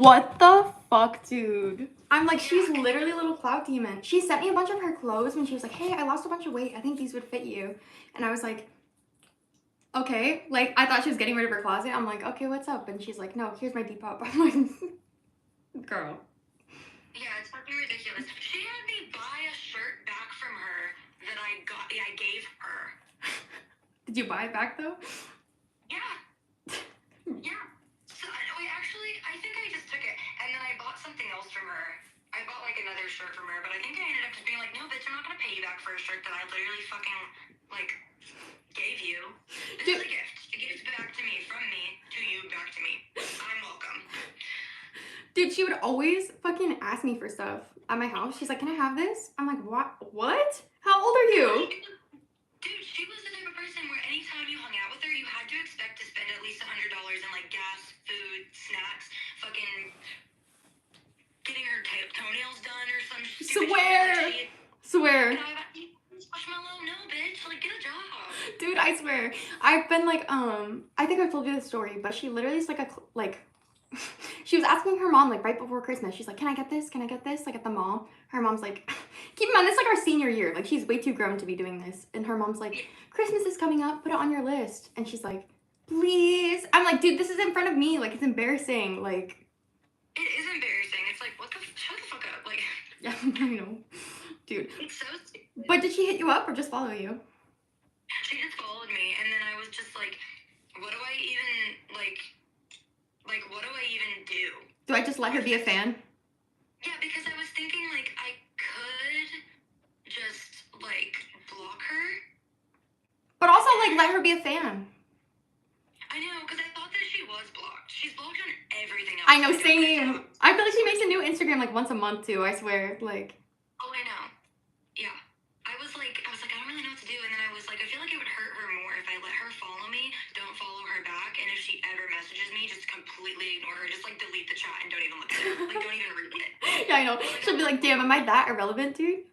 What the fuck, dude? I'm like, she's literally a little clout demon. She sent me a bunch of her clothes when she was like, hey, I lost a bunch of weight. I think these would fit you. And I was like, okay. Like, I thought she was getting rid of her closet. I'm like, okay, what's up? And she's like, no, here's my Depop. I'm like, girl. Yeah, it's fucking ridiculous. She had me buy a shirt back from her that I gave her. Did you buy it back though? Yeah. Yeah. So, wait, actually, I think I just took it. And then I bought something else from her. I bought, like, another shirt from her. But I think I ended up just being like, no, bitch, I'm not going to pay you back for a shirt that I literally fucking, like, gave you. This is a gift. A gift back to me, from me, to you, back to me. I'm welcome. Dude, she would always fucking ask me for stuff at my house. She's like, can I have this? I'm like, what? How old are you? Dude, she was the type of person where anytime you hung out with her, you had to expect to spend at least $100 in, like, gas, food, snacks, fucking getting her toenails done or some stupid shit. Swear. And Marshmallow, no, bitch. Like, get a job. Dude, I swear. I've been like, I think I've told you this story, but she literally is like, she was asking her mom, like, right before Christmas. She's like, can I get this? Can I get this? Like, at the mall. Her mom's like, keep in mind, this is like our senior year. Like, she's way too grown to be doing this. And her mom's like, Christmas is coming up. Put it on your list. And she's like, please. I'm like, dude, this is in front of me. Like, it's embarrassing. Like, it is embarrassing. It's like, what the? Shut the fuck up. Like, yeah, I know. Dude. It's so stupid. But did she hit you up or just follow you? She just followed me. And then I was just like, what do I even, like, what do I even do? Do I just let her be a fan? Yeah, because I was thinking, like, I could just, like, block her. But also, like, let her be a fan. I know, because I thought that she was blocked. She's blocked on everything else. I know, same. I feel like she makes a new Instagram, like, once a month, too, I swear. Like. Oh, I know. Yeah. I was like, I don't really know what to do. And then I was like, I feel like it would hurt her more if I let her follow me, don't follow her back, and if she ever messages me, just completely ignore her. Just, like, delete the chat and don't even look at it. Like, don't even read it. Yeah, I know. She'll be like, damn, am I that irrelevant, dude?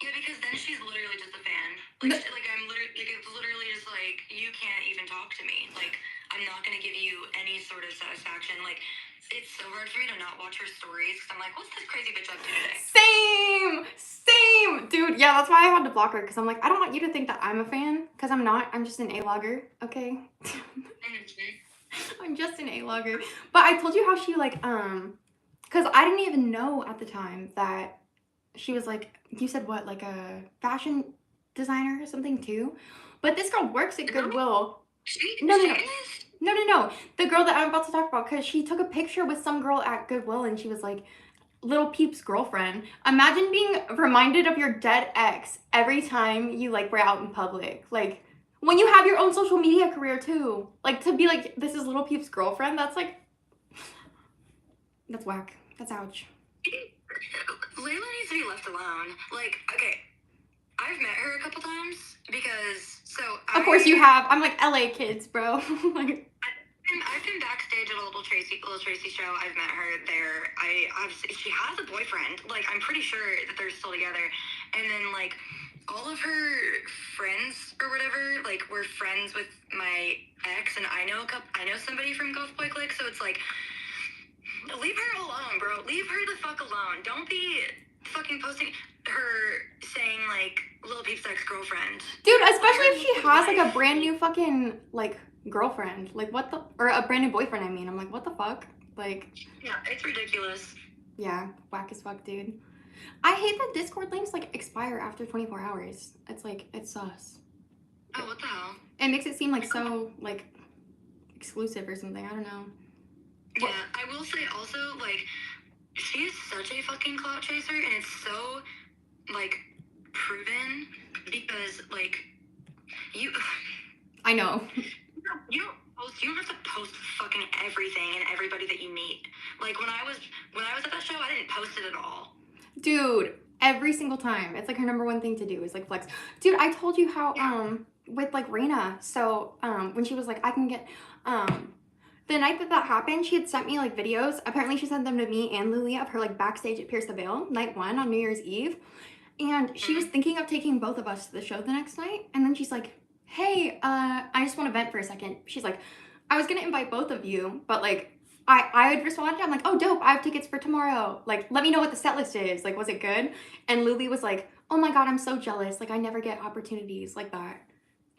Yeah, because then she's literally just a fan. Like, I'm literally, like, it's literally just, like, you can't even talk to me. Like, I'm not going to give you any sort of satisfaction. Like, it's so hard for me to not watch her stories, because I'm like, what's this crazy bitch up to today? Same! Dude, yeah, that's why I had to block her, because I'm like, I don't want you to think that I'm a fan, because I'm not. I'm just an A-logger, okay? I'm just an A-logger. But I told you how she, like, because I didn't even know at the time that she was, like, you said what, like a fashion designer or something, too? But this girl works at Goodwill. No. The girl that I'm about to talk about, because she took a picture with some girl at Goodwill, and she was like, Little Peep's girlfriend. Imagine being reminded of your dead ex every time you, like, were out in public. Like, when you have your own social media career, too. Like, to be like, this is Little Peep's girlfriend, that's, like, that's whack. That's ouch. Layla needs to be left alone. Like, okay, I've met her a couple times, because, so of course you have. I'm like, LA kids, bro. Like, I've been backstage at a Little Tracy show. I've met her there. She has a boyfriend. Like, I'm pretty sure that they're still together. And then, like, all of her friends or whatever, like, were friends with my ex, and I know somebody from Golf Boy Clique, so it's like, leave her alone, bro. Leave her the fuck alone. Don't be fucking posting her saying, like, Lil Peep's ex-girlfriend. Dude, especially if she has, like, a brand new fucking, like, girlfriend. Like, what the... Or a brand new boyfriend, I mean. I'm like, what the fuck? Like... Yeah, it's ridiculous. Yeah, whack as fuck, dude. I hate that Discord links, like, expire after 24 hours. It's, like, it's sus. Oh, what the hell? It makes it seem, like, so, like, exclusive or something. I don't know. Yeah, I will say also, like, she is such a fucking clout chaser, and it's so, like, proven, because, like, you... I know. You don't have to post fucking everything and everybody that you meet. Like, when I was at that show, I didn't post it at all. Dude, every single time. It's, like, her number one thing to do is, like, flex. Dude, I told you how, with, like, Raina, so, when she was like, I can get, the night that happened, she had sent me, like, videos. Apparently, she sent them to me and Lulia of her, like, backstage at Pierce the Veil, night 1 on New Year's Eve. And she was thinking of taking both of us to the show the next night. And then she's like, hey, I just want to vent for a second. She's like, I was going to invite both of you, but, like, I had responded, I'm like, oh, dope, I have tickets for tomorrow. Like, let me know what the set list is. Like, was it good? And Lily was like, oh my God, I'm so jealous. Like, I never get opportunities like that.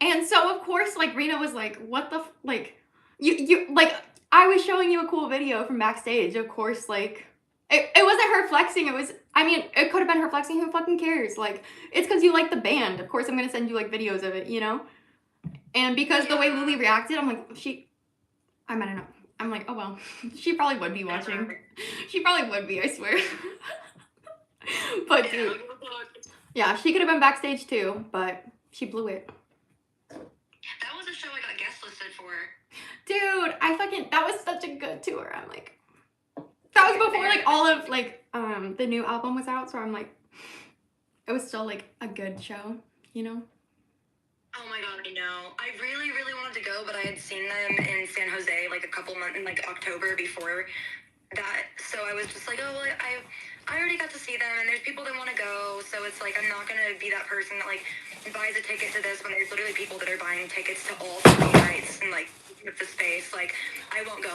And so, of course, like, Rena was like, what the, like, like, I was showing you a cool video from backstage. Of course, like, it wasn't her flexing. It was, I mean, it could have been her flexing. Who fucking cares? Like, it's because you like the band. Of course, I'm going to send you, like, videos of it, you know? And because the way Lily reacted, I'm like, I don't know. I'm like, oh well, she probably would be watching. She probably would be, I swear. But dude, yeah, she could have been backstage too, but she blew it. That was a show I got guest listed for. Dude, that was such a good tour. I'm like, that was before like all of like the new album was out, so I'm like, it was still like a good show, you know? Oh my God, I know. I really, really wanted to go, but I had seen them in San Jose like a couple months in like October before that. So I was just like, oh, well, I already got to see them, and there's people that want to go. So it's like I'm not gonna be that person that like buys a ticket to this when there's literally people that are buying tickets to all 3 nights and like with the space. Like I won't go.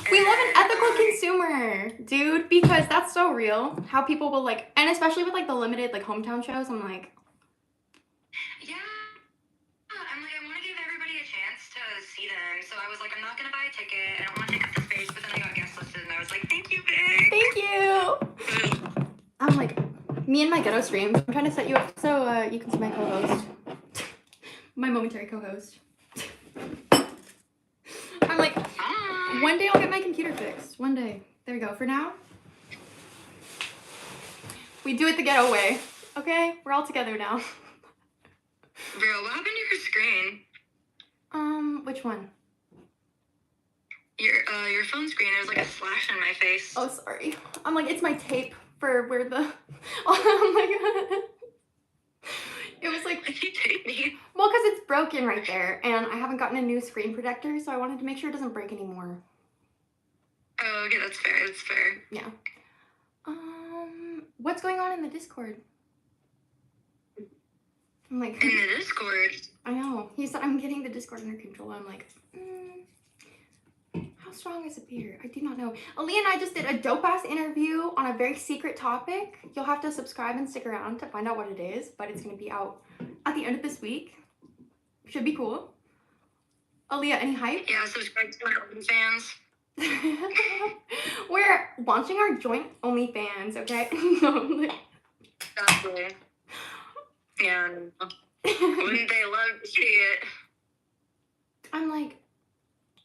We love an ethical consumer, dude, because that's so real. How people will like, and especially with like the limited like hometown shows, I'm like, yeah. I'm like, I want to give everybody a chance to see them. So I was like, I'm not going to buy a ticket. I don't want to take up the space. But then I got guest listed and I was like, thank you, babe. thank you. I'm like, me and my ghetto streams. I'm trying to set you up so you can see my co-host. My momentary co-host. I'm like, one day I'll get my computer fixed. One day. There we go. For now, we do it the ghetto way. Okay? We're all together now. Bro, what happened to your screen? Which one? Your phone screen. There's like a slash in my face. Oh, sorry. I'm like, it's my tape for where the... Oh my God. It was like... Why did you tape me? Well, because it's broken right there, and I haven't gotten a new screen protector, so I wanted to make sure it doesn't break anymore. Oh, okay, that's fair. That's fair. Yeah. What's going on in the Discord? I'm like... In the Discord? I know. He said, I'm getting the Discord under control. I'm like, how strong is a beer? I do not know. Ali and I just did a dope-ass interview on a very secret topic. You'll have to subscribe and stick around to find out what it is, but it's going to be out at the end of this week. Should be cool. Aaliyah, any hype? Yeah, subscribe to my OnlyFans. We're launching our joint OnlyFans, okay? Exactly. Yeah. Wouldn't they love to see it? I'm like,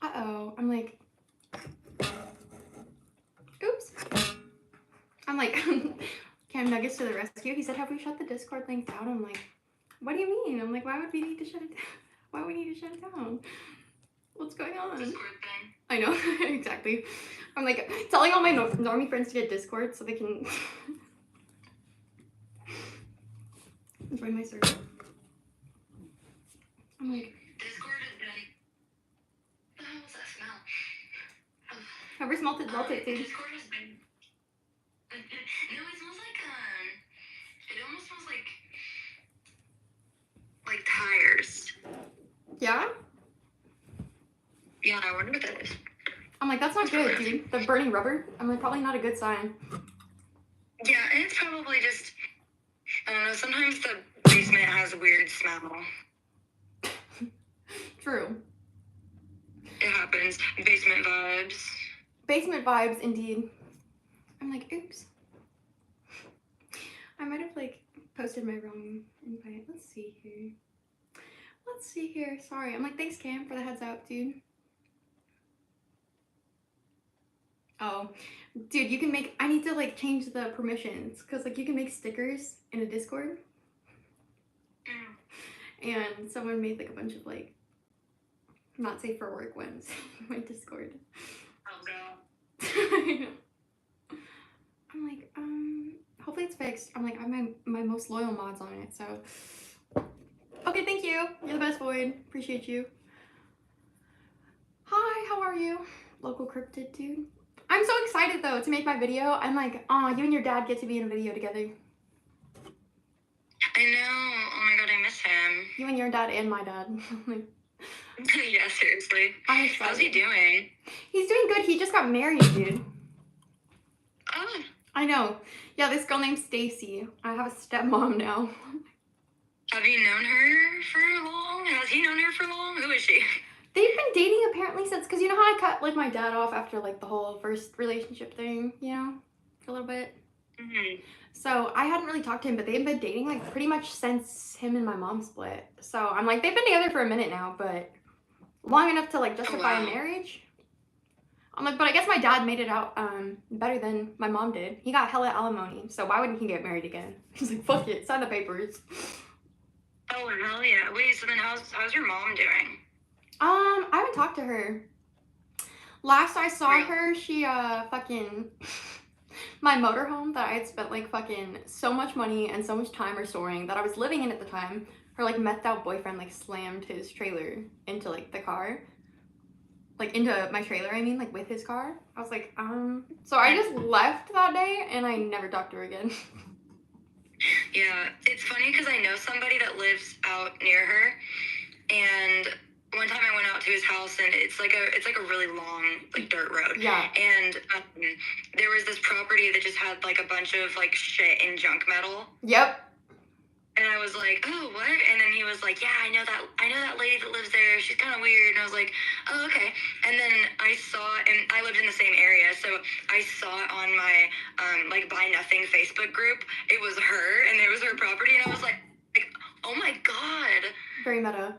uh-oh. I'm like, oops. I'm like, Cam Nuggets to the rescue. He said, have we shut the Discord link down? I'm like, what do you mean? I'm like, why would we need to shut it down? Why would we need to shut it down? What's going on? Discord thing. I know, exactly. I'm like telling all my normie friends to get Discord so they can join my server. I'm like, Discord has been... What the hell was that smell? whoever smelt it, dude. Discord has been... No, it smells like, it almost smells like tires. Yeah? Yeah, I wonder what that is. I'm like, that's not good, dude. The burning rubber? I'm like, probably not a good sign. Yeah, and it's probably just... I don't know, sometimes the basement has a weird smell. True. It happens. Basement vibes. Basement vibes, indeed. I'm like, oops. I might have, like, posted my wrong invite. Let's see here. Let's see here. Sorry. I'm like, thanks, Cam, for the heads up, dude. Oh, dude, you can make... I need to, like, change the permissions. Because, like, you can make stickers in a Discord. And someone made, like, a bunch of, like, not safe for work ones in my Discord. Oh, no. I know. I'm like, hopefully it's fixed. I'm like, I have my most loyal mods on it, so. Okay, thank you. You're the best, Void. Appreciate you. Hi, how are you? Local cryptid dude. I'm so excited though to make my video. I'm like, you and your dad get to be in a video together. I know. Oh my god, I miss him. You and your dad and my dad. Yeah, seriously. I'm excited. How's he doing? He's doing good. He just got married, dude. Oh. I know. Yeah, this girl named Stacy. I have a stepmom now. Have you known her for long? Has he known her for long? Who is she? They've been dating apparently since, because you know how I cut like my dad off after like the whole first relationship thing, you know, for a little bit. Mm-hmm. So I hadn't really talked to him, but they've been dating like pretty much since him and my mom split. So I'm like, they've been together for a minute now, but long enough to like justify a marriage. I'm like, but I guess my dad made it out better than my mom did. He got hella alimony, so why wouldn't he get married again? He's like, fuck it, sign the papers. Oh, hell yeah. Wait, so then how's your mom doing? I haven't talked to her. Last I saw her, she fucking my motorhome that I had spent like fucking so much money and so much time restoring that I was living in at the time. Her like methed out boyfriend like slammed his trailer into like the car. Like into my trailer, I mean, like with his car. I was like, so I just left that day and I never talked to her again. Yeah, it's funny because I know somebody that lives out near her, and one time I went out to his house, and it's like a really long like dirt road. Yeah. And there was this property that just had like a bunch of like shit and junk metal. Yep. And I was like, oh, what? And then he was like, yeah, I know that lady that lives there. She's kind of weird. And I was like, oh, okay. And then I saw, and I lived in the same area, so I saw it on my like Buy Nothing Facebook group. It was her, and it was her property, and I was like, oh my god. Very meta.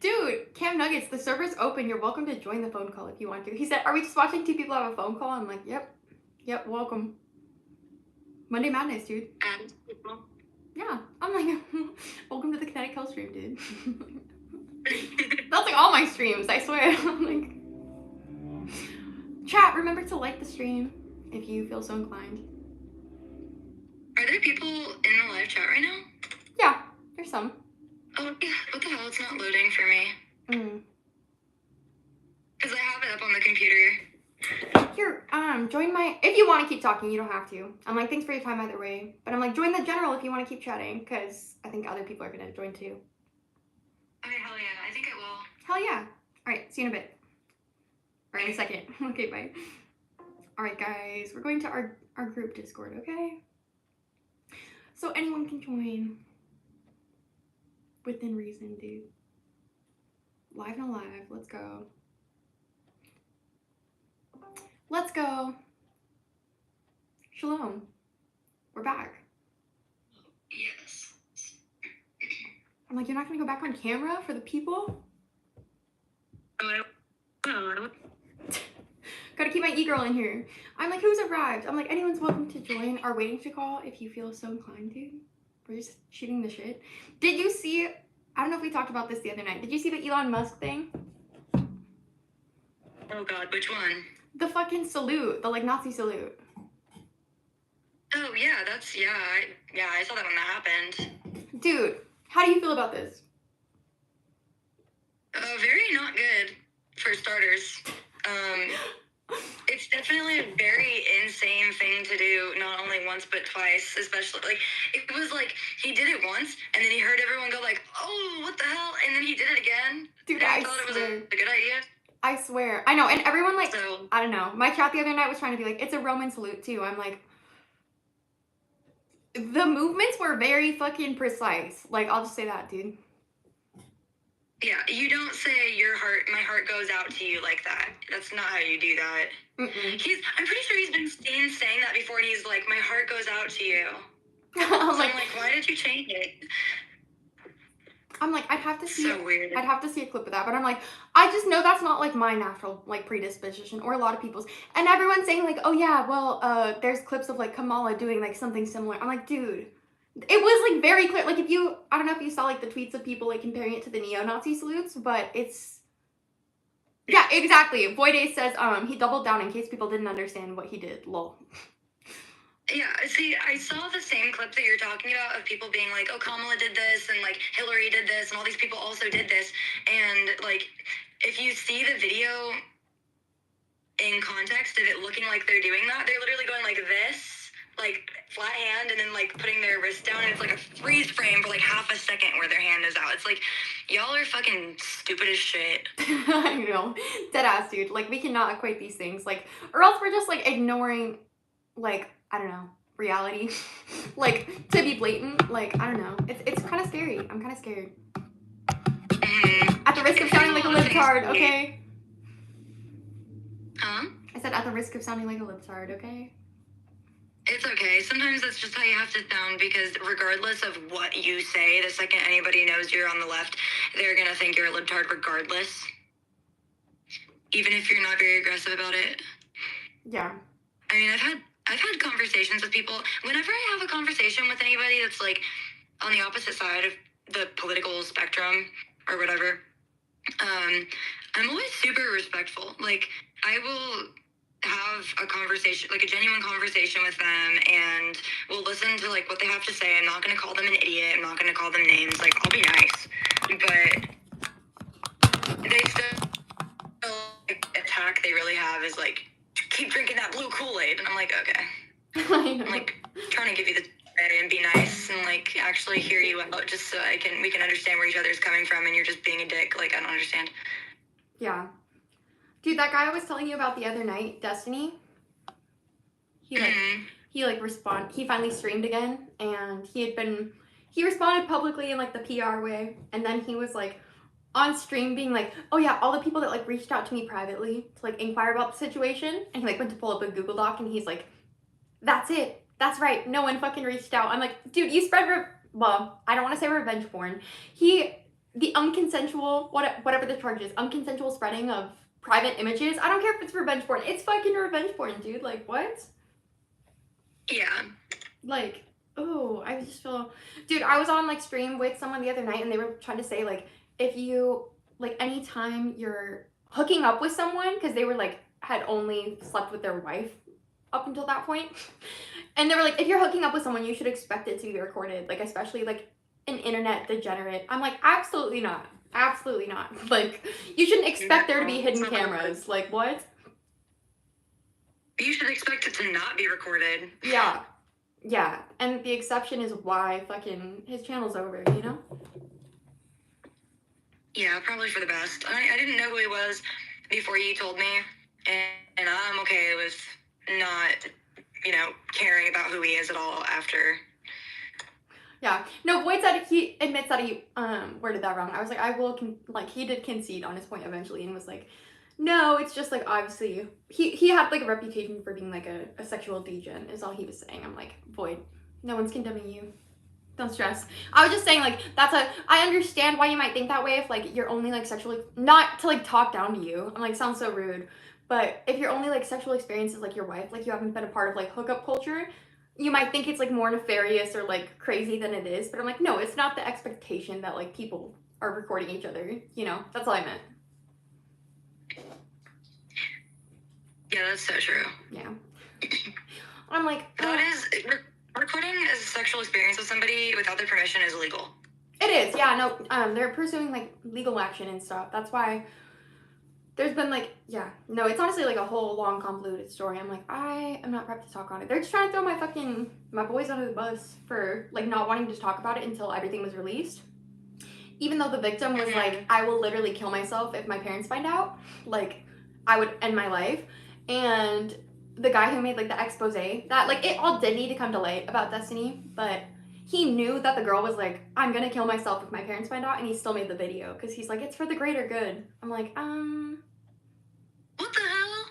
Dude, Cam Nuggets, the server's open. You're welcome to join the phone call if you want to. He said, are we just watching two people have a phone call? I'm like, yep, welcome. Monday Madness, dude. Yeah, I'm like, welcome to the Kinetic Hell stream, dude. That's like all my streams, I swear. I'm like, chat, remember to like the stream if you feel so inclined. Are there people in the live chat right now? Yeah, there's some. Oh, yeah. What the hell? It's not loading for me. Because I have it up on the computer. Here, join my, if you want to keep talking, you don't have to. I'm like, thanks for your time either way. But I'm like, join the general if you want to keep chatting, because I think other people are going to join too. Okay, hell yeah. I think I will. Hell yeah. All right, see you in a bit. Or in a second. Okay, bye. All right, guys, we're going to our group Discord, okay? So anyone can join. Within reason, dude. Live and alive, let's go. Let's go. Shalom. We're back. Yes. I'm like, you're not gonna go back on camera for the people? Gotta keep my e-girl in here. I'm like, who's arrived? I'm like, anyone's welcome to join our waiting to call if you feel so inclined to. We're just shooting the shit. Did you see, I don't know if we talked about this the other night. Did you see the Elon Musk thing? Oh god, which one? The fucking salute, the like Nazi salute. Oh yeah, I saw that when that happened. Dude, how do you feel about this? Very not good, for starters. It's definitely a very insane thing to do, not only once but twice, especially, like, it was like, he did it once, and then he heard everyone go like, oh, what the hell, and then he did it again. Dude, and I thought it was a good idea. I swear. I know, and everyone, like, So, I don't know. My chat the other night was trying to be like, it's a Roman salute, too. I'm like, the movements were very fucking precise. Like, I'll just say that, dude. yeah, you don't say my heart goes out to you like that. That's not how you do that. I'm pretty sure he's been seen saying that before, and he's like, my heart goes out to you. I'm like, why did you change it? I'm like, I'd have to see. So weird. I'd have to see a clip of that, but I'm like, I just know that's not like my natural like predisposition or a lot of people's. And everyone's saying like, oh yeah, well, there's clips of like Kamala doing like something similar. I'm like, dude, it was like very clear. Like if you, I don't know if you saw like the tweets of people like comparing it to the neo-Nazi salutes, but it's, yeah, exactly. Voide says he doubled down in case people didn't understand what he did. Lol. Yeah, see, I saw the same clip that you're talking about of people being like, oh, Kamala did this, and, like, Hillary did this, and all these people also did this. And, like, if you see the video in context of it looking like they're doing that, they're literally going like this, like flat hand and then like putting their wrist down, and it's like a freeze frame for like half a second where their hand is out. It's like, y'all are fucking stupid as shit. I know, dead ass, dude. Like, we cannot equate these things, like, or else we're just like ignoring, like, I don't know, reality. Like, to be blatant, like, I don't know, it's kind of scary. I'm kind of scared. At the risk of sounding like a libtard, okay? Huh? I said at the risk of sounding like a libtard, okay? It's okay. Sometimes that's just how you have to sound, because regardless of what you say, the second anybody knows you're on the left, they're gonna think you're a libtard regardless. Even if you're not very aggressive about it. Yeah. I mean, I've had conversations with people. Whenever I have a conversation with anybody that's like on the opposite side of the political spectrum or whatever, I'm always super respectful. Like, I will have a conversation, like a genuine conversation with them, and we'll listen to like what they have to say. I'm not going to call them an idiot. I'm not going to call them names. Like, I'll be nice, but they still, like, attack they really have is like, keep drinking that blue Kool-Aid. And I'm like, okay. I know. I'm like trying to give you the day and be nice and like actually hear you out, just so we can understand where each other's coming from, and you're just being a dick. Like, I don't understand. Yeah. Dude, that guy I was telling you about the other night, Destiny, he finally streamed again, and he responded publicly in like the PR way, and then he was like on stream being like, oh yeah, all the people that like reached out to me privately to like inquire about the situation, and he like went to pull up a Google Doc, and he's like, that's it. That's right. No one fucking reached out. I'm like, dude, you spread well, I don't want to say revenge porn. The unconsensual, whatever the charge is, unconsensual spreading of private images. I don't care if it's revenge porn. It's fucking revenge porn, dude. Like, what? Yeah. Like, oh, I just feel, dude, I was on like stream with someone the other night, and they were trying to say like, if you, like, anytime you're hooking up with someone, because they were like, had only slept with their wife up until that point. And they were like, if you're hooking up with someone, you should expect it to be recorded, like, especially like an internet degenerate. I'm like, absolutely not. Absolutely not. Like, you shouldn't expect there to be hidden cameras. Like, what? You should expect it to not be recorded. Yeah. Yeah. And the exception is why fucking his channel's over, you know? Yeah, probably for the best. I didn't know who he was before you told me, and I'm okay with not, caring about who he is at all after. Yeah. No, Boyd said he admits that he worded that wrong. I was like, he did concede on his point eventually, and was like, no, it's just like, obviously he had like a reputation for being like a sexual degen is all he was saying. I'm like, Boyd, no one's condemning you. Don't stress. I was just saying, like, I understand why you might think that way if, like, you're only, like, sexually, not to, like, talk down to you. I'm like, sounds so rude. But if you're only, like, sexual experiences, like, your wife, like, you haven't been a part of, like, hookup culture, you might think it's, like, more nefarious or, like, crazy than it is. But I'm like, no, it's not the expectation that, like, people are recording each other. You know? That's all I meant. Yeah, that's so true. Yeah. I'm like, that is... Recording a sexual experience with somebody without their permission is illegal. It is, yeah, no, they're pursuing, like, legal action and stuff. That's why there's been, like, yeah, no, it's honestly, like, a whole long, convoluted story. I'm like, I am not prepped to talk on it. They're just trying to throw my boys under the bus for, like, not wanting to talk about it until everything was released. Even though the victim was like, I will literally kill myself if my parents find out. Like, I would end my life. And the guy who made, like, the expose, that, like, it all did need to come to light about Destiny, but he knew that the girl was like, I'm gonna kill myself if my parents find out, and he still made the video, because he's like, it's for the greater good. I'm like, What the hell?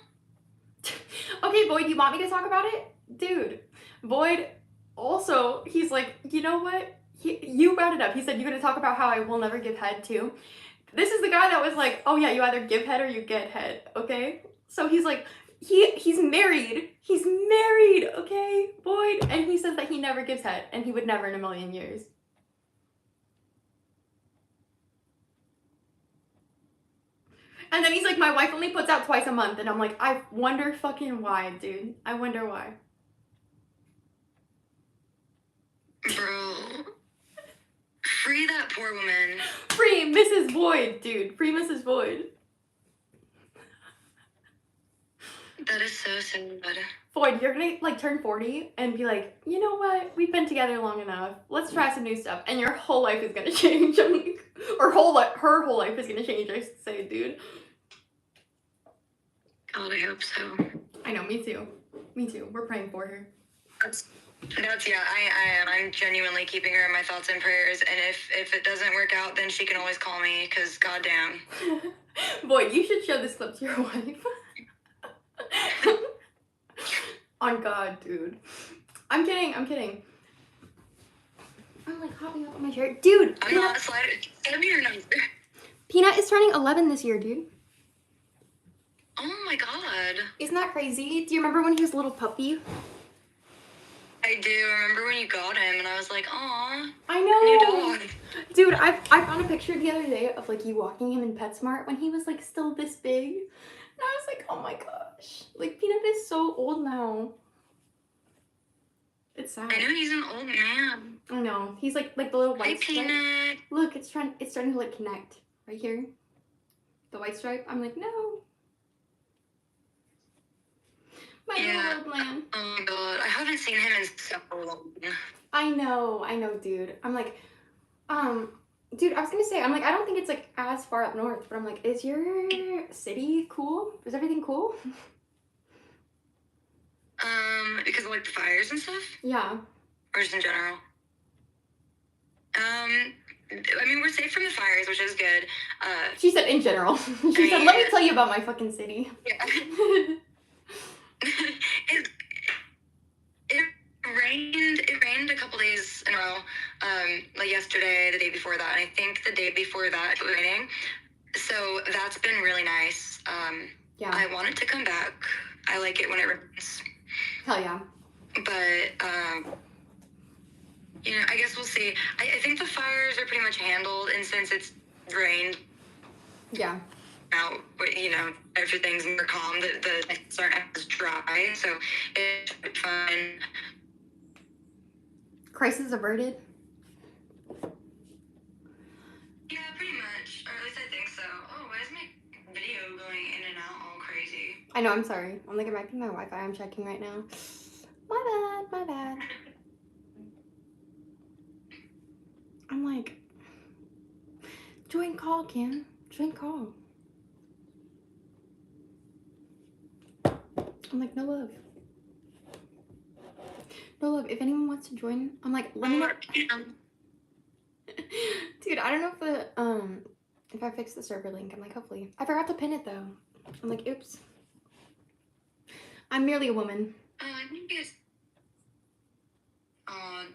Okay, Boyd, you want me to talk about it? Dude, Boyd, also, he's like, you know what? You brought it up. He said, you're gonna talk about how I will never give head, too. This is the guy that was like, oh yeah, you either give head or you get head, okay? So he's like, he's married. He's married, okay, Boyd? And he says that he never gives head, and he would never in a million years. And then he's like, my wife only puts out twice a month, and I'm like, I wonder fucking why, dude. I wonder why. Bro. Free that poor woman. Free Mrs. Boyd, dude. Free Mrs. Boyd. That is so sad. Floyd, you're gonna like turn 40 and be like, you know what? We've been together long enough. Let's try some new stuff, and your whole life is gonna change. I'm like, or her whole life is gonna change. I should say, dude. God, I hope so. I know, me too. Me too. We're praying for her. That's yeah. I am. I'm genuinely keeping her in my thoughts and prayers. And if it doesn't work out, then she can always call me. Cause goddamn. Boy, you should show this clip to your wife. On God, dude. I'm kidding. I'm like hopping up on my chair. Dude, I'm not sliding. Peanut is turning 11 this year, dude. Oh my God. Isn't that crazy? Do you remember when he was a little puppy? I do. Remember when you got him and I was like, aw. I know. New dog. Dude, I found a picture the other day of like you walking him in PetSmart when he was like still this big. And I was like, oh my gosh. Like Peanut is so old now. It's sad. I know, he's an old man. I know. He's like the little white Hi, stripe. Peanut. Look, it's starting to like connect right here. The white stripe. I'm like, no. My little old man. Oh my God. I haven't seen him in so long. I know, dude. I'm like, dude, I was gonna say, I'm like, I don't think it's like as far up north, but I'm like, is your city cool? Is everything cool? Because of like the fires and stuff? Yeah. Or just in general? I mean, we're safe from the fires, which is good. She said in general. She said, let me tell you about my fucking city. Yeah. It rained a couple days in a row. Like yesterday, the day before that, and I think the day before that it was raining. So that's been really nice. Yeah. I want it to come back. I like it when it rains. Hell yeah. But you know, I guess we'll see. I think the fires are pretty much handled, and since it's rained, yeah, now, you know, everything's more calm. The nights aren't as dry, so it should be fun. Crisis averted. Yeah, pretty much, or at least I think so. Oh, why is my video going in and out all crazy? I know. I'm sorry. I'm like, it might be my Wi-Fi. I'm checking right now. My bad. I'm like, join call, Kim. Join call. I'm like, no love. No love. If anyone wants to join, I'm like, let me know. Dude, I don't know if I fix the server link. I'm like, hopefully. I forgot to pin it though. I'm like, oops. I'm merely a woman. Oh, I think it's. Oh,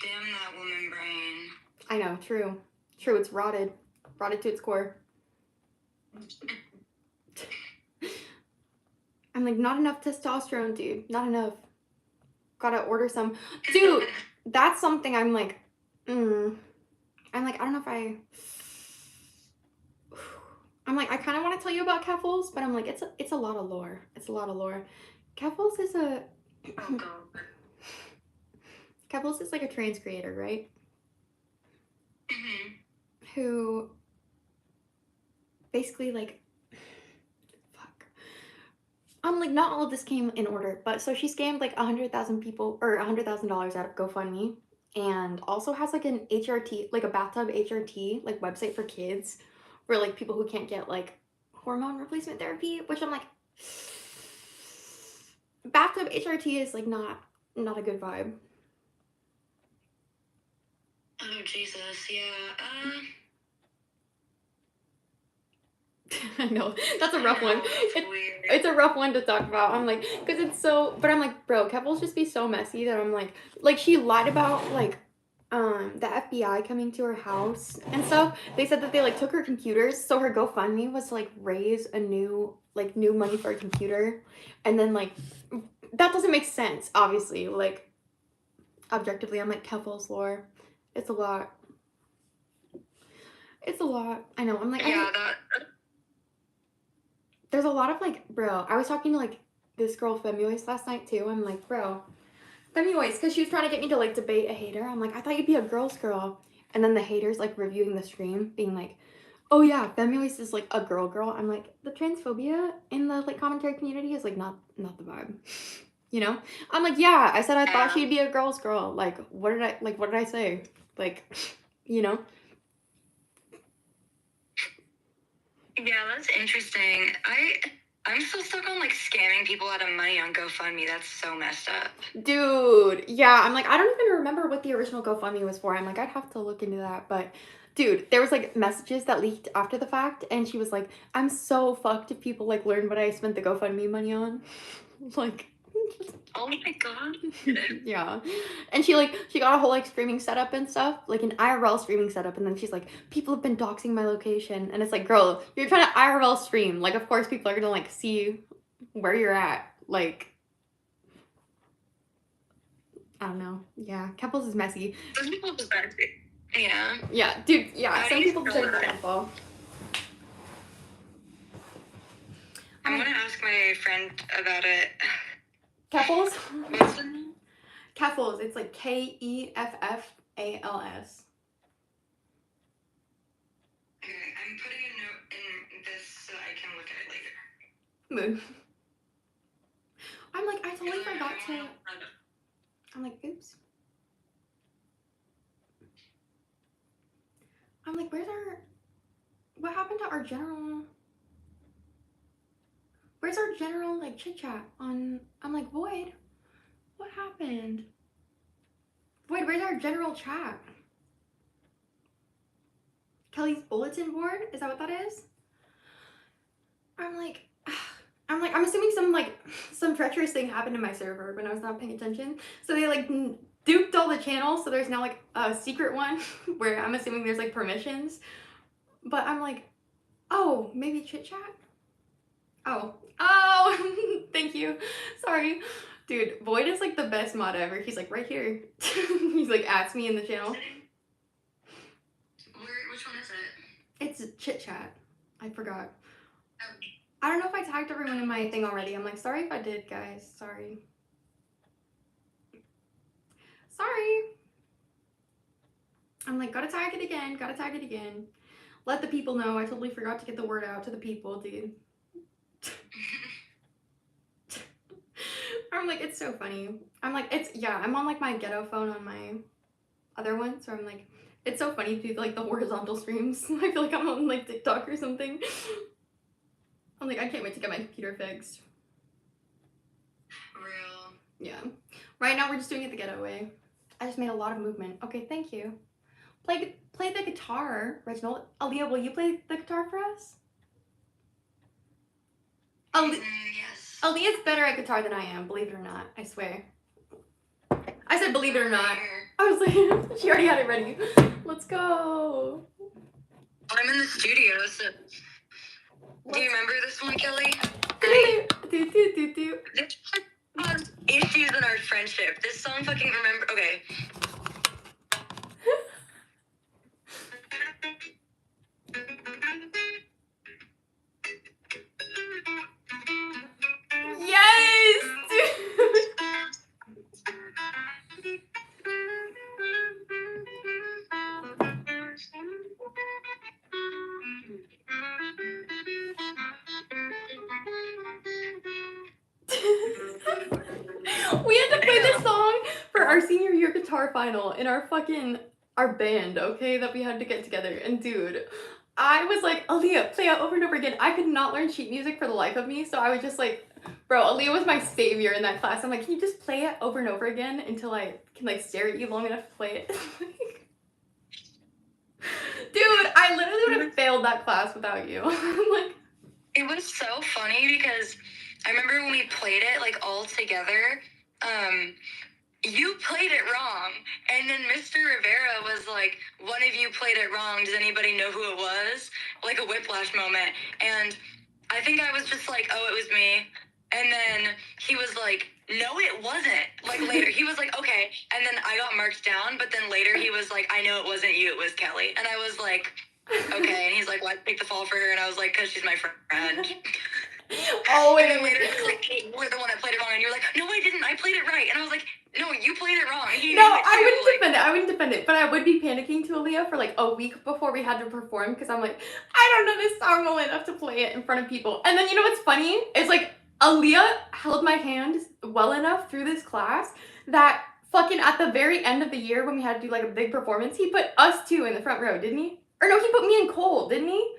damn that woman brain. I know, true. True, it's rotted. Rotted to its core. I'm like, not enough testosterone, dude. Not enough. Gotta order some. Dude, that's something I'm like, I'm like, I don't know if I'm like, I kind of want to tell you about Keffels, but I'm like, it's a lot of lore. It's a lot of lore. Keffels is a... Oh, God. Keffels is like a trans creator, right? Mm-hmm. Who basically like... like not all of this came in order, but so she scammed like 100,000 people or $100,000 out of GoFundMe, and also has like an HRT, like a bathtub HRT like website for kids, for like people who can't get like hormone replacement therapy, which I'm like, bathtub HRT is like not a good vibe. Oh Jesus, yeah. I know, that's a rough one. It's weird. It's a rough one to talk about. I'm like, because it's so, but I'm like, bro, Keffels just be so messy that I'm like she lied about like the FBI coming to her house and stuff. They said that they like took her computers, so her GoFundMe was to like raise a new money for a computer, and then like that doesn't make sense, obviously, like objectively. I'm like, Keffels lore, it's a lot. I know. I'm like, Yeah, there's a lot of like, bro, I was talking to like this girl Femuoise last night too. I'm like, bro, Femuoise, because she was trying to get me to like debate a hater. I'm like, I thought you'd be a girl's girl. And then the haters like reviewing the stream being like, Oh yeah, feminist is like a girl. I'm like, the transphobia in the like commentary community is like not the vibe. You know? I'm like, yeah, I said I thought Yeah. she'd be a girl's girl. Like, what did I say? Like, you know? Yeah, that's interesting. I'm still stuck on like scamming people out of money on GoFundMe. That's so messed up. Dude, yeah, I'm like, I don't even remember what the original GoFundMe was for. I'm like, I'd have to look into that. But dude, there was like messages that leaked after the fact, and she was like, I'm so fucked if people like learn what I spent the GoFundMe money on. Like, Oh my god. yeah. And she got a whole like streaming setup and stuff, like an IRL streaming setup, and then she's like, people have been doxing my location. And it's like, girl, you're trying to IRL stream. Like, of course people are gonna like see where you're at. Like, I don't know. Yeah, Keppels is messy. Some people deserve it. Yeah. Yeah, dude, yeah, How do some you people spell deserve the that? downfall. I'm gonna ask my friend about it. Keppels? What's the name? Keffels, it's like Keffals. Okay, I'm putting a note in this so I can look at it later. Mood. I'm like, I totally forgot to. I'm like, oops. I'm like, what happened to our general? Where's our general like chit chat on? I'm like, Void, what happened? Void, where's our general chat? Kelly's bulletin board? Is that what that is? I'm like, I'm assuming some treacherous thing happened to my server when I was not paying attention. So they like duped all the channels. So there's now like a secret one where I'm assuming there's like permissions. But I'm like, oh, maybe chit chat? Oh, thank you. Sorry. Dude, Void is like the best mod ever. He's like right here. He's like adds me in the channel. Which one is it? It's chit chat. I forgot. Oh. I don't know if I tagged everyone in my thing already. I'm like, sorry if I did, guys. Sorry. Sorry. I'm like, gotta tag it again. Let the people know. I totally forgot to get the word out to the people, dude. I'm like, it's so funny. I'm like, I'm on like my ghetto phone on my other one. So I'm like, it's so funny to do like the horizontal streams. I feel like I'm on like TikTok or something. I'm like, I can't wait to get my computer fixed. Real. Yeah. Right now we're just doing it the ghetto way. I just made a lot of movement. Okay, thank you. Play the guitar, Reginald. Aaliyah, will you play the guitar for us? Yes. Aaliyah's better at guitar than I am, believe it or not. I swear. I said believe it or not. I was like, she already had it ready. Let's go. I'm in the studio, so... Do you remember this one, Kelly? Do. This caused issues in our friendship. This song fucking remember... Okay. Yes, dude. We had to play this song for our senior year guitar final in our band, okay, that we had to get together. And dude, I was like, Aaliyah, play it over and over again. I could not learn sheet music for the life of me, so I was just like, bro, Aaliyah was my savior in that class. I'm like, can you just play it over and over again until I can like stare at you long enough to play it? Dude, I literally would have failed that class without you. I'm like, it was so funny because I remember when we played it like all together, you played it wrong, and then Mr. Rivera was like, one of you played it wrong, does anybody know who it was? Like a whiplash moment. And I think I was just like, oh, it was me. And then he was like, no, it wasn't. Like later, he was like, okay. And then I got marked down, but then later he was like, I know it wasn't you, it was Kelly. And I was like, okay. And he's like, why take the fall for her? And I was like, because she's my friend. Oh, and then later he was like, hey, you were the one that played it wrong. And you're like, no, I didn't. I played it right. And I was like, no, you played it wrong. He No, knew it I too, wouldn't like, defend it. I wouldn't defend it. But I would be panicking to Aaliyah for like a week before we had to perform because I'm like, I don't know this song well enough to play it in front of people. And then you know what's funny? It's like Aaliyah held my hand well enough through this class that fucking at the very end of the year when we had to do like a big performance, he put us two in the front row, didn't he? Or no, he put me and Cole, didn't he?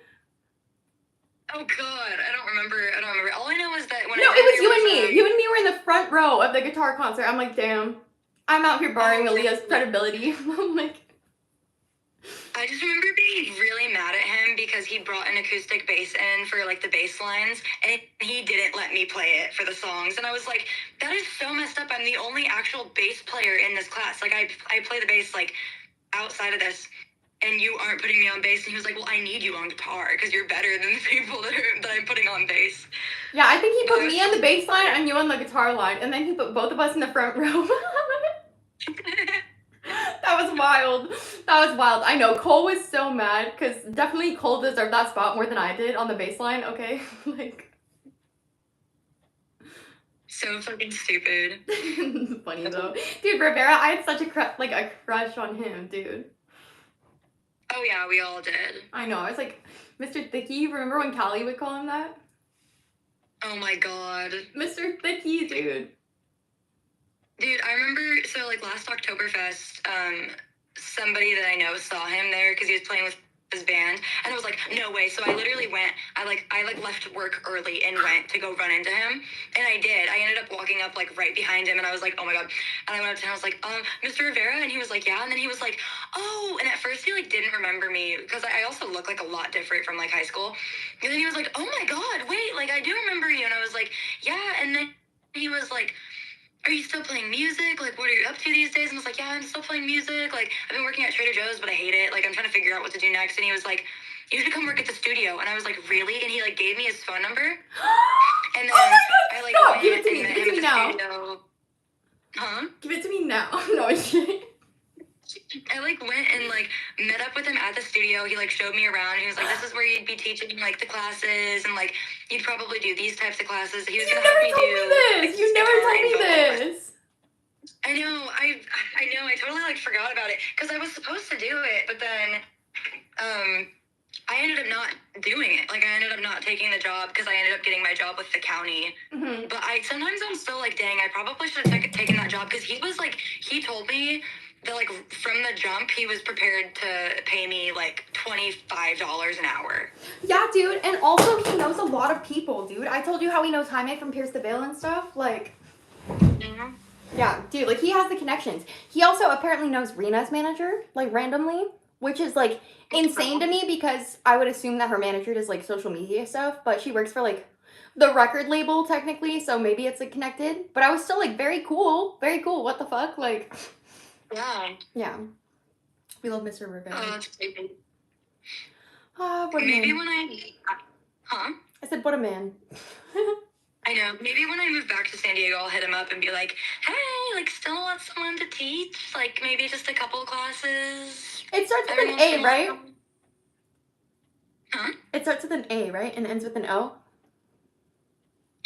oh god, I don't remember. All I know is that when No, it was you and me. You and me were in the front row of the guitar concert. I'm like, damn. I'm out here borrowing Aaliyah's credibility. I'm like, I just remember being really mad at him because he brought an acoustic bass in for like the bass lines and he didn't let me play it for the songs. And I was like, that is so messed up. I'm the only actual bass player in this class. Like I play the bass like outside of this and you aren't putting me on bass. And he was like, well, I need you on guitar because you're better than the people that I'm putting on bass. yeah, I think he put me on the bass line and you on the guitar line. And then he put both of us in the front row. That was wild. That was wild. I know. Cole was so mad because definitely Cole deserved that spot more than I did on the bass line, okay? Like. So fucking stupid. Funny though. Dude, Rivera, I had such a crush on him, dude. Oh yeah, we all did. I know. I was like, Mr. Thicky. Remember when Callie would call him that? Oh my god. Mr. Thicky, dude. Dude, I remember, so like last Oktoberfest, somebody that I know saw him there because he was playing with his band, and I was like, no way. So I literally went, I left work early and went to go run into him, and I did. I ended up walking up like right behind him, and I was like, oh my god. And I went up to him, I was like, Mr. Rivera, and he was like, yeah, and then he was like, oh, and at first he like didn't remember me because I also look like a lot different from like high school, and then he was like, oh my god, wait, like I do remember you, and I was like, yeah, and then he was like, are you still playing music? Like, what are you up to these days? And I was like, yeah, I'm still playing music. Like, I've been working at Trader Joe's, but I hate it. Like, I'm trying to figure out what to do next. And he was like, you should come work at the studio. And I was like, really? And he, like, gave me his phone number. And then I, like, stop. went Give it to me. and met Give it him to me at the now. studio. Huh? Give it to me now. No, I'm kidding. I, like, went and, like, met up with him at the studio. He, like, showed me around. He was like, this is where you'd be teaching, like, the classes. And, like, you'd probably do these types of classes. He was You going to have me never told do... me this. You never told me this. I know, I totally, like, forgot about it, because I was supposed to do it, but then, I ended up not doing it. Like, I ended up not taking the job, because I ended up getting my job with the county, but sometimes I'm still like, dang, I probably should have taken that job, because he was, like, he told me that, like, from the jump, he was prepared to pay me, like, $25 an hour. Yeah, dude, and also he knows a lot of people, dude. I told you how he knows Jaime from Pierce the Veil and stuff, like... Mm-hmm. Yeah, dude, like, he has the connections. He also apparently knows Rena's manager, like, randomly, which is, like, insane to me because I would assume that her manager does, like, social media stuff, but she works for, like, the record label, technically, so maybe it's, like, connected. But I was still, like, very cool, what the fuck, like... Yeah. Yeah. We love Mr. Rivera. Oh, that's stupid. What a Maybe man. when Huh? I said, what a man. I know. Maybe when I move back to San Diego, I'll hit him up and be like, hey, like, still want someone to teach? Like, maybe just a couple classes? It starts with an A, right? Huh? It starts with an A, right? And ends with an O?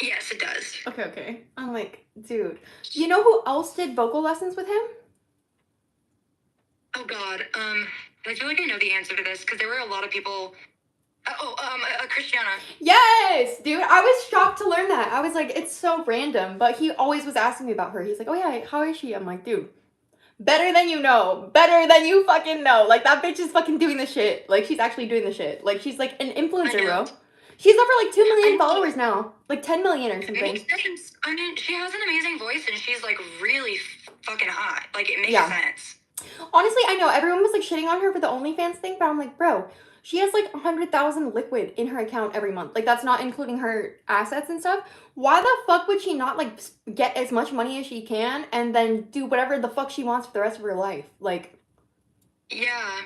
Yes, it does. Okay. I'm like, dude. You know who else did vocal lessons with him? Oh, God. I feel like I know the answer to this, because there were a lot of people... Christiana. Yes, dude. I was shocked to learn that. I was like, it's so random. But he always was asking me about her. He's like, oh yeah, how is she? I'm like, dude, better than you know. Better than you fucking know. Like, that bitch is fucking doing the shit. Like, she's actually doing the shit. Like, she's like an influencer, bro. She's over like 2 million followers now. Like 10 million or something. I mean, she has an amazing voice and she's like really fucking hot. Like, it makes sense. Honestly, I know everyone was like shitting on her for the OnlyFans thing, but I'm like, bro, she has like 100,000 liquid in her account every month. Like, that's not including her assets and stuff. Why the fuck would she not like get as much money as she can and then do whatever the fuck she wants for the rest of her life? Like, yeah.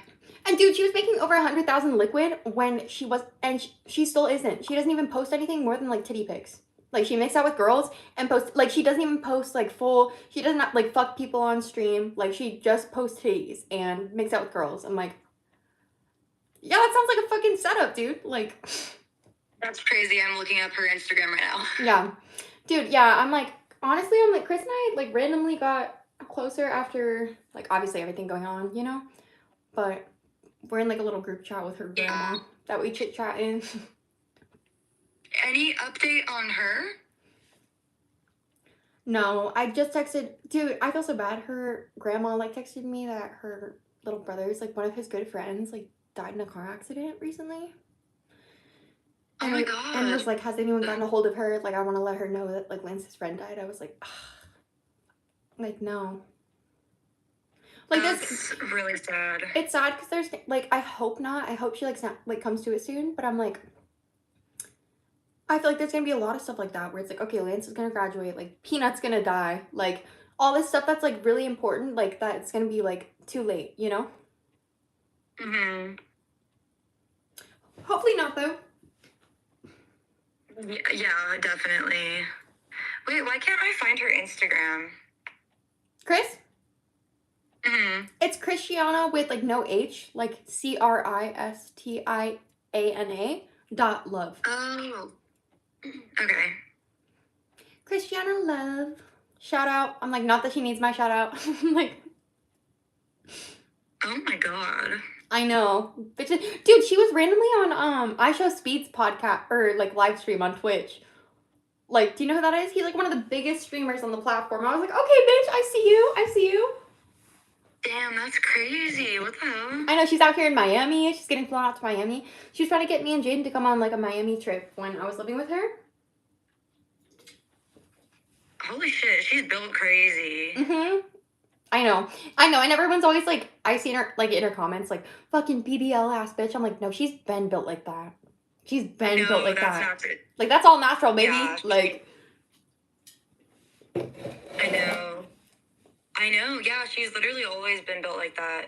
And dude, she was making over 100,000 liquid when she was, and she still isn't. She doesn't even post anything more than like titty pics. Like, she makes out with girls and posts, like, she doesn't even post like full, she does not like fuck people on stream. Like, she just posts titties and makes out with girls. I'm like, yeah, that sounds like a fucking setup, dude. Like, that's crazy. I'm looking up her Instagram right now. Yeah. Dude, yeah, I'm like, honestly, I'm like, Chris and I, like, randomly got closer after, like, obviously everything going on, you know? But we're in, like, a little group chat with her grandma that we chit-chat in. Any update on her? No, I just texted, dude, I feel so bad. Her grandma, like, texted me that her little brother's, like, one of his good friends, like, died in a car accident recently. Oh my god. And was like, has anyone gotten a hold of her? Like, I want to let her know that, like, Lance's friend died. I was like, ugh. Like, no. Like, that's really sad. It's sad because there's, like, I hope not. I hope she, like, like, comes to it soon. But I'm like, I feel like there's going to be a lot of stuff like that where it's like, okay, Lance is going to graduate. Like, Peanut's going to die. Like, all this stuff that's, like, really important. Like, that it's going to be, like, too late, you know? Mm-hmm. Hopefully not, though. Yeah, definitely. Wait, why can't I find her Instagram? Chris? Mm-hmm. It's Christiana with, like, no H. Like, CRISTIANA.love. Oh. Okay. Christiana Love. Shout out. I'm like, not that she needs my shout out. Like, oh my god. I know. Bitches. Dude, she was randomly on I Show Speed's podcast or like live stream on Twitch. Like, do you know who that is? He's like one of the biggest streamers on the platform. I was like, okay, bitch, I see you. I see you. Damn, that's crazy. What the hell? I know she's out here in Miami. She's getting flown out to Miami. She was trying to get me and Jaden to come on like a Miami trip when I was living with her. Holy shit, she's built crazy. Mm-hmm. I know. And everyone's always like, I seen her like in her comments like, fucking BBL ass bitch. I'm like, no, she's been built like that. She's been built like that. Not it. Like, that's all natural, baby. Yeah, like, I know. Yeah, she's literally always been built like that.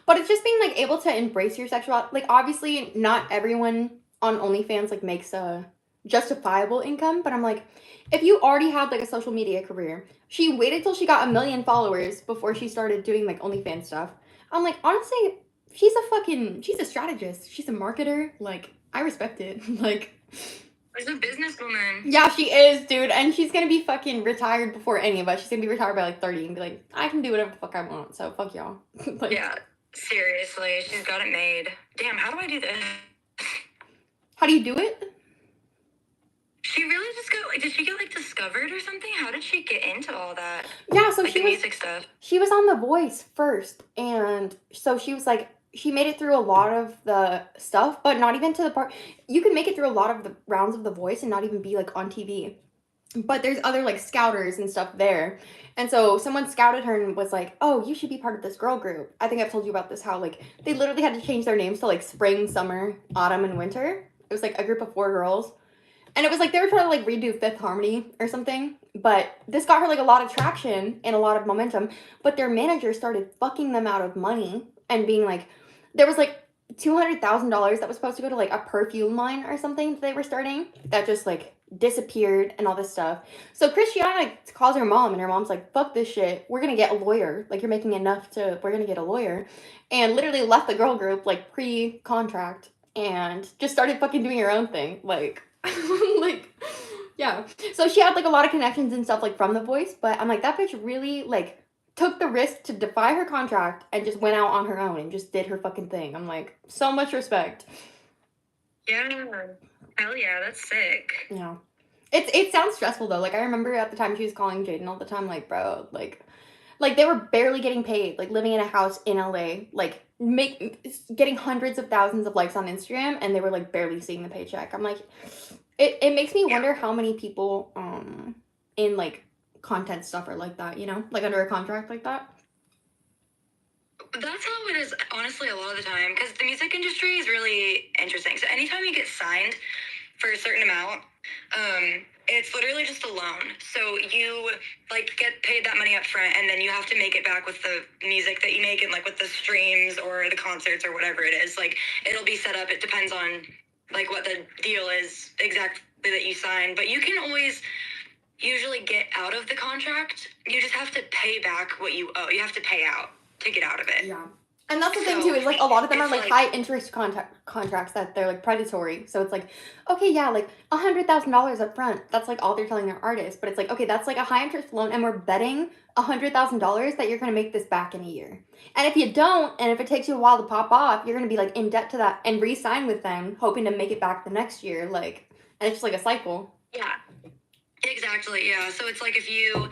But it's just being like able to embrace your sexuality. Like, obviously, not everyone on OnlyFans like makes a justifiable income. But I'm like, if you already had like a social media career, she waited till she got 1 million followers before she started doing like OnlyFans stuff. I'm like, honestly, she's a strategist. She's a marketer. Like, I respect it. Like, she's a businesswoman. yeah, she is, dude. And she's gonna be fucking retired before any of us. She's gonna be retired by like 30 and be like, I can do whatever the fuck I want. So fuck y'all. Like, yeah, seriously, she's got it made. Damn, how do I do this? How do you do it? She really just got like, did she get like discovered or something? How did she get into all that? Yeah, so like she the was music stuff. She was on The Voice first, and so she was like, she made it through a lot of the stuff, but not even to the part. You can make it through a lot of the rounds of The Voice and not even be like on TV. But there's other like scouters and stuff there. And so someone scouted her and was like, oh, you should be part of this girl group. I think I've told you about this, how like they literally had to change their names to like spring, summer, autumn, and winter. It was like a group of 4 girls. And it was like they were trying to like redo Fifth Harmony or something. But this got her like a lot of traction and a lot of momentum. But their manager started fucking them out of money and being like, there was like $200,000 that was supposed to go to like a perfume line or something that they were starting that just like disappeared and all this stuff. So Christiana calls her mom and her mom's like, fuck this shit. We're going to get a lawyer. Like, you're making enough we're going to get a lawyer. And literally left the girl group like pre-contract and just started fucking doing her own thing. Like, like, yeah. So she had like a lot of connections and stuff like from The Voice, but I'm like, that bitch really like took the risk to defy her contract and just went out on her own and just did her fucking thing. I'm like, so much respect. Yeah. Hell yeah, that's sick. Yeah. It sounds stressful though. Like, I remember at the time she was calling Jaden all the time, like, bro, like they were barely getting paid, like living in a house in LA, like getting hundreds of thousands of likes on Instagram, and they were like barely seeing the paycheck. I'm like, it makes me wonder how many people in like content stuff are like that, you know, like under a contract like that. That's how it is, honestly, a lot of the time, because the music industry is really interesting. So anytime you get signed for a certain amount, it's literally just a loan. So you like get paid that money up front, and then you have to make it back with the music that you make and like with the streams or the concerts or whatever it is. Like, it'll be set up. It depends on like what the deal is exactly that you sign, but you can always usually get out of the contract. You just have to pay back what you owe. You have to pay out to get out of it. Yeah. And that's the thing So, too, is like a lot of them are it's like like, high interest contracts that they're like predatory. So it's like, okay, yeah, like $100,000 up front. That's like all they're telling their artists. But it's like, okay, that's like a high interest loan, and we're betting $100,000 that you're gonna make this back in a year. And if you don't, and if it takes you a while to pop off, you're gonna be like in debt to that and re-sign with them, hoping to make it back the next year. Like, and it's just like a cycle. yeah, exactly, yeah. So it's like if you,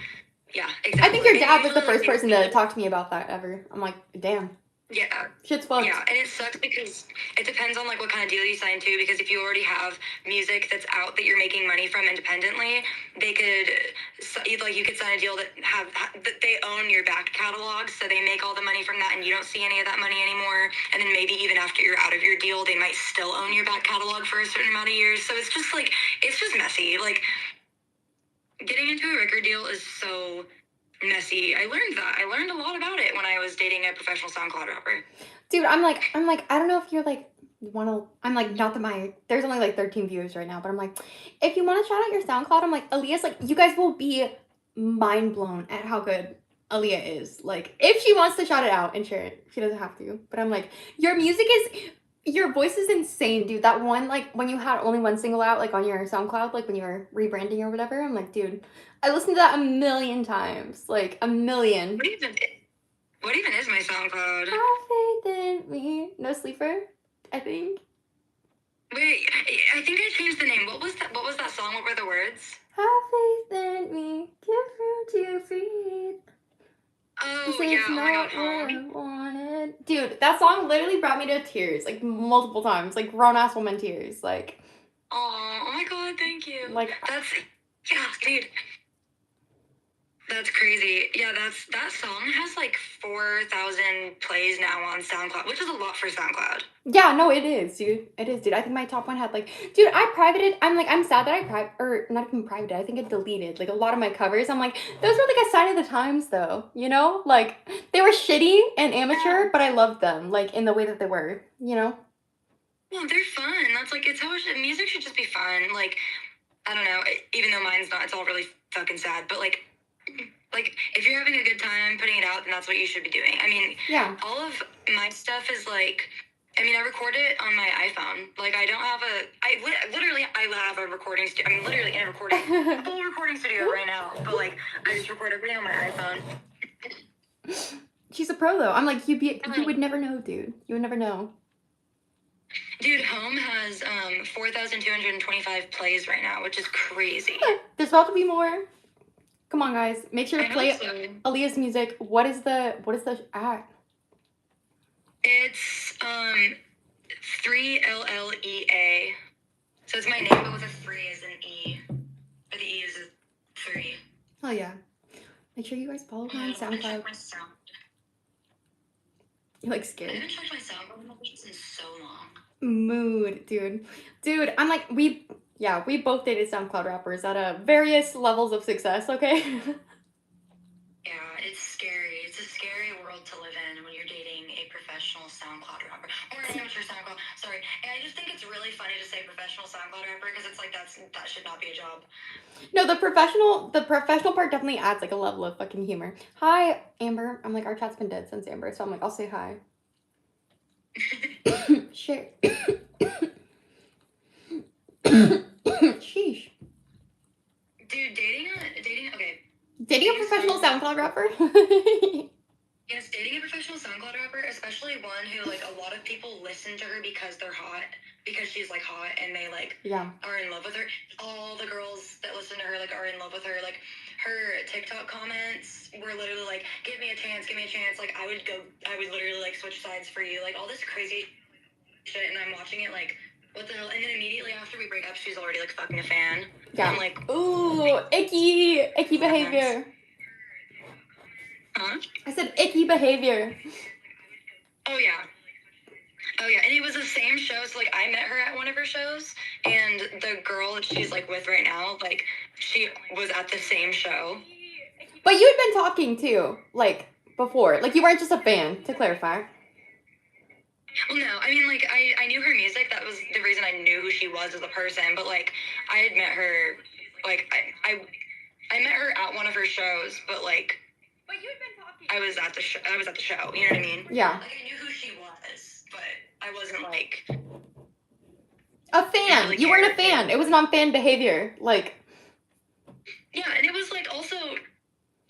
yeah, exactly. I think your And dad was the usually, first like, person to talk to me about that ever. I'm like, damn, yeah. shit's fucked. Yeah, and it sucks because it depends on like what kind of deal you sign too. Because if you already have music that's out that you're making money from independently, they could like you could sign a deal that that they own your back catalog, so they make all the money from that, and you don't see any of that money anymore. And then maybe even after you're out of your deal, they might still own your back catalog for a certain amount of years. So it's just like it's just messy. Like getting into a record deal is so messy. I learned that. I learned a lot about it when I was dating a professional SoundCloud rapper. Dude, I'm like, I don't know if you're like, I'm like, not that there's only like 13 viewers right now, but I'm like, if you want to shout out your SoundCloud, I'm like, Aaliyah's like, you guys will be mind blown at how good Aaliyah is. Like, if she wants to shout it out and share it, she doesn't have to. But I'm like, your voice is insane, dude. That one, like, when you had only one single out, like, on your SoundCloud, like, when you were rebranding or whatever, I'm like, dude, I listened to that a million times. Like, a million. What even is my SoundCloud? Have faith in me. No Sleeper, I think. Wait, I think I changed the name. What was that? What was that song? What were the words? Have faith in me. Give room to your feet. Oh, Say yeah. it's Oh my not God, what I wanted. Dude, that song literally brought me to tears, like, multiple times. Like, grown-ass woman tears. Like, oh my God, thank you. like, Yeah, dude. That's crazy. Yeah, that song has like 4,000 plays now on SoundCloud, which is a lot for SoundCloud. yeah, no, it is, dude. It is, dude. I think my top one had, like, dude, I privated. I'm sad that or not even privated. I think I deleted, like, a lot of my covers. I'm like, those were, like, a sign of the times, though, you know? Like, they were shitty and amateur, but I loved them, like, in the way that they were, you know? Well, they're fun. That's like, it's how music should just be fun. Like, I don't know, even though mine's not, it's all really fucking sad, but like, if you're having a good time putting it out, then that's what you should be doing. I mean, Yeah. all of my stuff is like, I mean, I record it on my iPhone. Like, I don't have I have a recording studio. I'm literally in a full recording studio right now. But like, I just record everything on my iPhone. She's a pro, though. I'm like, you would never know, dude. You would never know. Dude, Home has 4,225 plays right now, which is crazy. There's about to be more. Come on, guys. Make sure to play Aaliyah's music. What is the act? It's 3LLEA. So it's my name, but with a 3 as an E. But the E is a 3. Oh yeah. Make sure you guys follow me on SoundCloud. You're like I scared. haven't checked my SoundCloud in so long. Mood, dude. Dude, I'm like, we both dated SoundCloud rappers at various levels of success, okay? Yeah, it's scary. It's a scary world to live in when you're dating a professional SoundCloud rapper. Or an amateur SoundCloud, sorry. And I just think it's really funny to say professional SoundCloud rapper because it's like that should not be a job. No, the professional part definitely adds like a level of fucking humor. Hi, Amber. I'm like, our chat's been dead since Amber, so I'm like, I'll say hi. Shit. Sheesh. Dude, dating a professional SoundCloud rapper? Yes, dating a professional SoundCloud rapper, especially one who, like, a lot of people listen to her because they're hot, because she's, like, hot, and they, like, are in love with her. All the girls that listen to her, like, are in love with her. Like, her TikTok comments were literally, like, give me a chance. Like, I would literally, like, switch sides for you. Like, all this crazy shit, and I'm watching it, like, what the hell? And then immediately after we break up, she's already, like, fucking a fan. Yeah. I'm like, ooh, icky behavior. Huh? I said icky behavior. Oh, yeah. And it was the same show. So, like, I met her at one of her shows, and the girl that she's, like, with right now, like, she was at the same show. But you had been talking, too, like, before. Like, you weren't just a fan, to clarify. Well, no. I mean, like, I knew her music. That was the reason I knew who she was as a person. But, like, I had met her, like, I met her at one of her shows, but, like... But you had been talking. I was at the show. You know what I mean? Yeah. Like I knew who she was, but I wasn't like a fan. Really You weren't a cared. fan. It was non-fan behavior. Like, yeah, and it was like also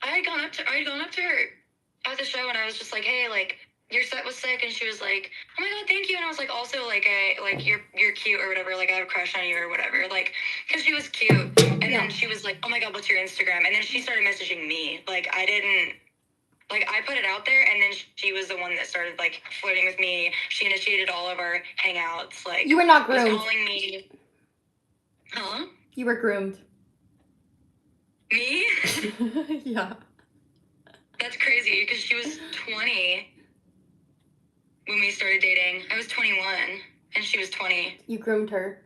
I had gone up to her at the show, and I was just like, hey, like your set was sick, and she was like, oh my god, thank you, and I was like, also like you're cute or whatever, like I have a crush on you or whatever, like because she was cute, and then she was like, oh my god, what's your Instagram? And then she started messaging me, like I didn't. Like, I put it out there, and then she was the one that started, like, flirting with me. She initiated all of our hangouts. Like, you were not groomed. Was calling me. Huh? You were groomed. Me? Yeah. That's crazy, because she was 20 when we started dating. I was 21, and she was 20. You groomed her.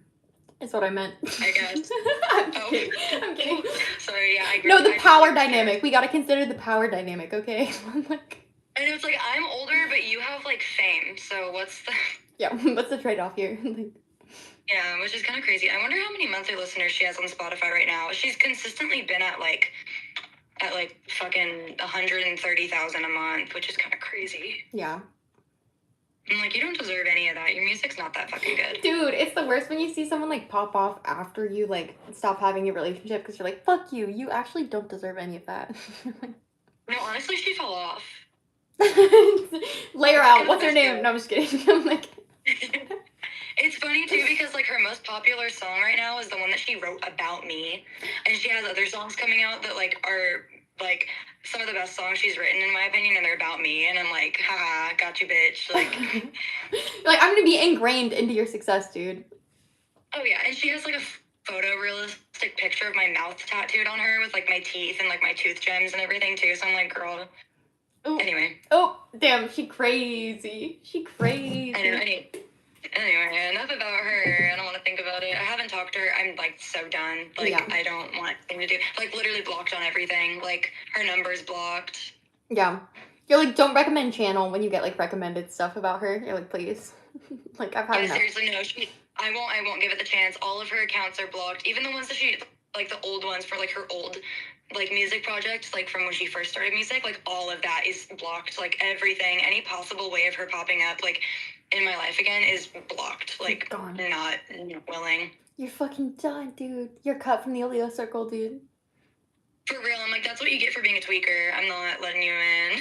Is what I meant. I guess. I'm kidding. I'm kidding. Sorry, yeah. No, the power dynamic. We gotta consider the power dynamic, okay? Like, and it's like, I'm older, but you have, like, fame, so what's the... Yeah, what's the trade-off here? Yeah, which is kind of crazy. I wonder how many monthly listeners she has on Spotify right now. She's consistently been at fucking 130,000 a month, which is kind of crazy. Yeah. I'm like, you don't deserve any of that. Your music's not that fucking good. Dude, it's the worst when you see someone, like, pop off after you, like, stop having a relationship because you're like, fuck you. You actually don't deserve any of that. No, honestly, she fell off. Lay her out. What's her name? No, I'm just kidding. I'm like... It's funny, too, because, like, her most popular song right now is the one that she wrote about me. And she has other songs coming out that, like, are, like, some of the best songs she's written, in my opinion, and they're about me. And I'm like, haha, got you, bitch. Like, like, I'm gonna be ingrained into your success, dude. Oh, yeah. And she has, like, a photorealistic picture of my mouth tattooed on her with, like, my teeth and, like, my tooth gems and everything, too. So I'm like, girl. Ooh. Anyway. Oh, damn. She crazy. She crazy. I know. Anyway, enough about her. I don't want to think about it. I haven't talked to her. I'm, like, so done. Like, yeah. I don't want anything to do. Like, literally blocked on everything. Like, her number's blocked. Yeah. You're like, don't recommend channel when you get, like, recommended stuff about her. You're like, please. Like, I've had enough. Seriously, no. I won't give it the chance. All of her accounts are blocked. Even the ones that she, like, the old ones for, like, her old, like, music projects, like, from when she first started music, like, all of that is blocked. Like, everything, any possible way of her popping up, like, in my life again is blocked. Like, gone. Not willing. You're fucking done, dude. You're cut from the Oleo circle, dude. For real, I'm like, that's what you get for being a tweaker. I'm not letting you in.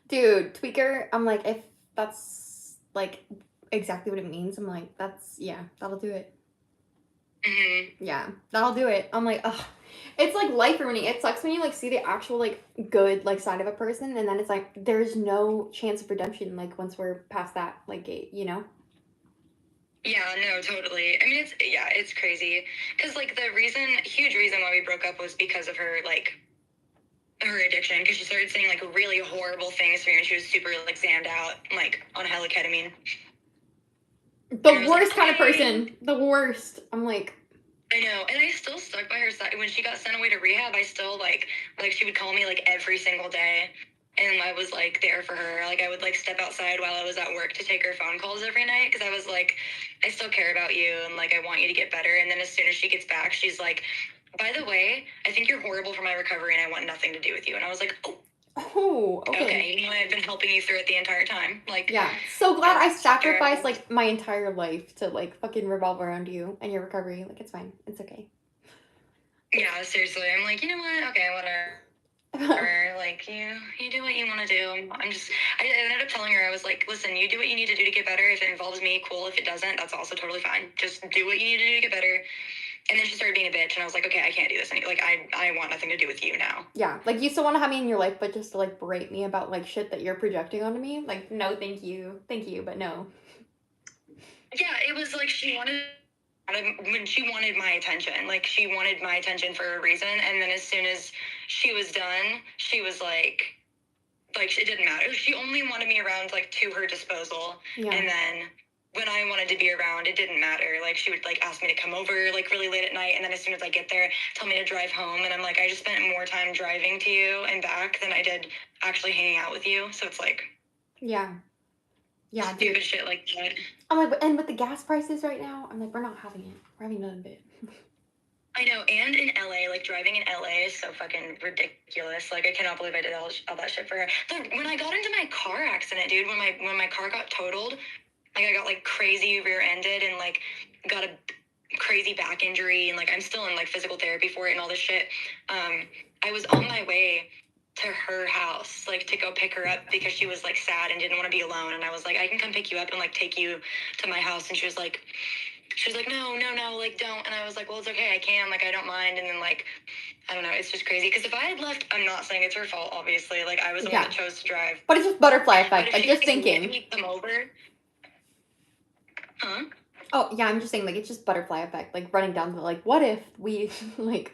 Dude, tweaker, I'm like, if that's, like, exactly what it means, I'm like, that's, yeah, that'll do it. Mm-hmm. Yeah, that'll do it. I'm like, ugh. It's like life ruining. It sucks when you, like, see the actual, like, good, like, side of a person, and then it's like, there's no chance of redemption, like, once we're past that, like, gate, you know? Yeah, no, totally. I mean, it's crazy. Because, like, huge reason why we broke up was because of her, like, her addiction. Because she started saying, like, really horrible things to me when she was super, like, zanned out, like, on heliketamine. The worst kind of person. The worst. I'm like... I know, and I still stuck by her side. When she got sent away to rehab, I still, like, she would call me, like, every single day. And I was, like, there for her. Like, I would, like, step outside while I was at work to take her phone calls every night. Because I was, like, I still care about you. And, like, I want you to get better. And then as soon as she gets back, she's like, by the way, I think you're horrible for my recovery. And I want nothing to do with you. And I was like, oh, okay. Okay, you know, I've been helping you through it the entire time. Like, yeah. So glad I sacrificed, like, my entire life to, like, fucking revolve around you and your recovery. Like, it's fine. It's okay. Yeah, seriously. I'm like, you know what? Okay, whatever. Like, you do what you want to do. I ended up telling her, I was like, listen, you do what you need to do to get better. If it involves me, cool. If it doesn't, that's also totally fine. Just do what you need to do to get better. And then she started being a bitch, and I was like, okay, I can't do this anymore. Like, I want nothing to do with you now. Yeah, like, you still want to have me in your life, but just to, like, berate me about, like, shit that you're projecting onto me? Like, no, thank you. Thank you, but no. Yeah, it was like when she wanted my attention. Like, she wanted my attention for a reason, and then as soon as she was done, she was like, it didn't matter. She only wanted me around, like, to her disposal. Yeah. And then when I wanted to be around, it didn't matter. Like, she would, like, ask me to come over, like, really late at night, and then as soon as I get there, tell me to drive home, and I'm like, I just spent more time driving to you and back than I did actually hanging out with you, so it's like... Yeah. Yeah, stupid shit like that. I'm like, and with the gas prices right now, I'm like, we're not having it. We're having none of it. I know, and in LA, like driving in LA is so fucking ridiculous. Like I cannot believe I did all that shit for her. When I got into my car accident, dude, when my car got totaled, like I got like crazy rear-ended and like got a crazy back injury, and like I'm still in like physical therapy for it and all this shit. I was on my way to her house, like to go pick her up because she was like sad and didn't want to be alone, and I was like, I can come pick you up and like take you to my house, and she was like, no, like don't. And I was like, well, it's okay, I can, like I don't mind. And then like I don't know, it's just crazy because if I had left, I'm not saying it's her fault, obviously, like I was the one that chose to drive, but it's just butterfly effect, like just thinking. Let me come over. Huh? Oh yeah, I'm just saying, like it's just butterfly effect, like running down the, like what if we like.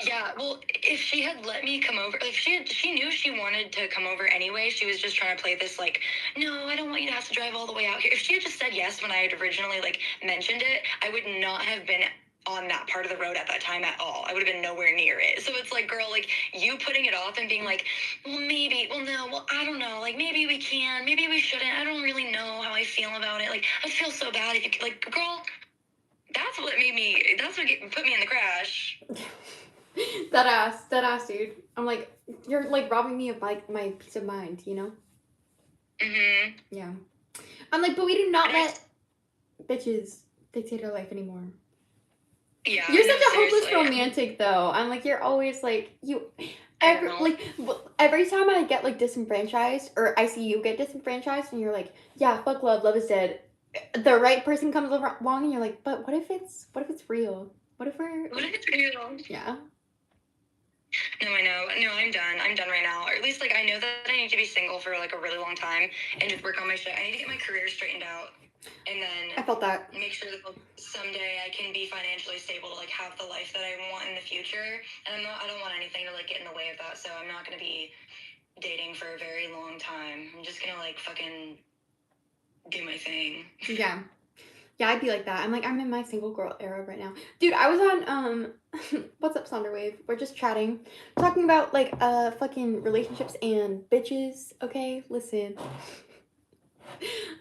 Yeah, well, if she had let me come over, if she knew she wanted to come over anyway, she was just trying to play this, like, no, I don't want you to have to drive all the way out here. If she had just said yes when I had originally, like, mentioned it, I would not have been on that part of the road at that time at all. I would have been nowhere near it. So it's like, girl, like, you putting it off and being like, well, maybe, well, no, well, I don't know, like, maybe we can, maybe we shouldn't, I don't really know how I feel about it, like, I feel so bad if you, like, girl, that's what put me in the crash. That ass, dude. I'm like, you're like robbing me of like my peace of mind, you know? Mm-hmm. Yeah. I'm like, but we do not let bitches dictate our life anymore. Yeah. You're such a hopeless romantic, though. I'm like, you're always like every time I get like disenfranchised, or I see you get disenfranchised, and you're like, yeah, fuck love, love is dead. The right person comes along, and you're like, but what if it's real? What if it's real? Yeah. No, I know. No, I'm done. I'm done right now. Or at least, like, I know that I need to be single for, like, a really long time and just work on my shit. I need to get my career straightened out. And then I felt that. Make sure that someday I can be financially stable to, like, have the life that I want in the future. And I don't want anything to, like, get in the way of that. So I'm not going to be dating for a very long time. I'm just going to, like, fucking do my thing. Yeah. Yeah, I'd be like that. I'm in my single girl era right now. Dude, I was on, what's up, 𝕷𝖛𝖊? We're just chatting. Talking about, like, fucking relationships and bitches, okay? Listen.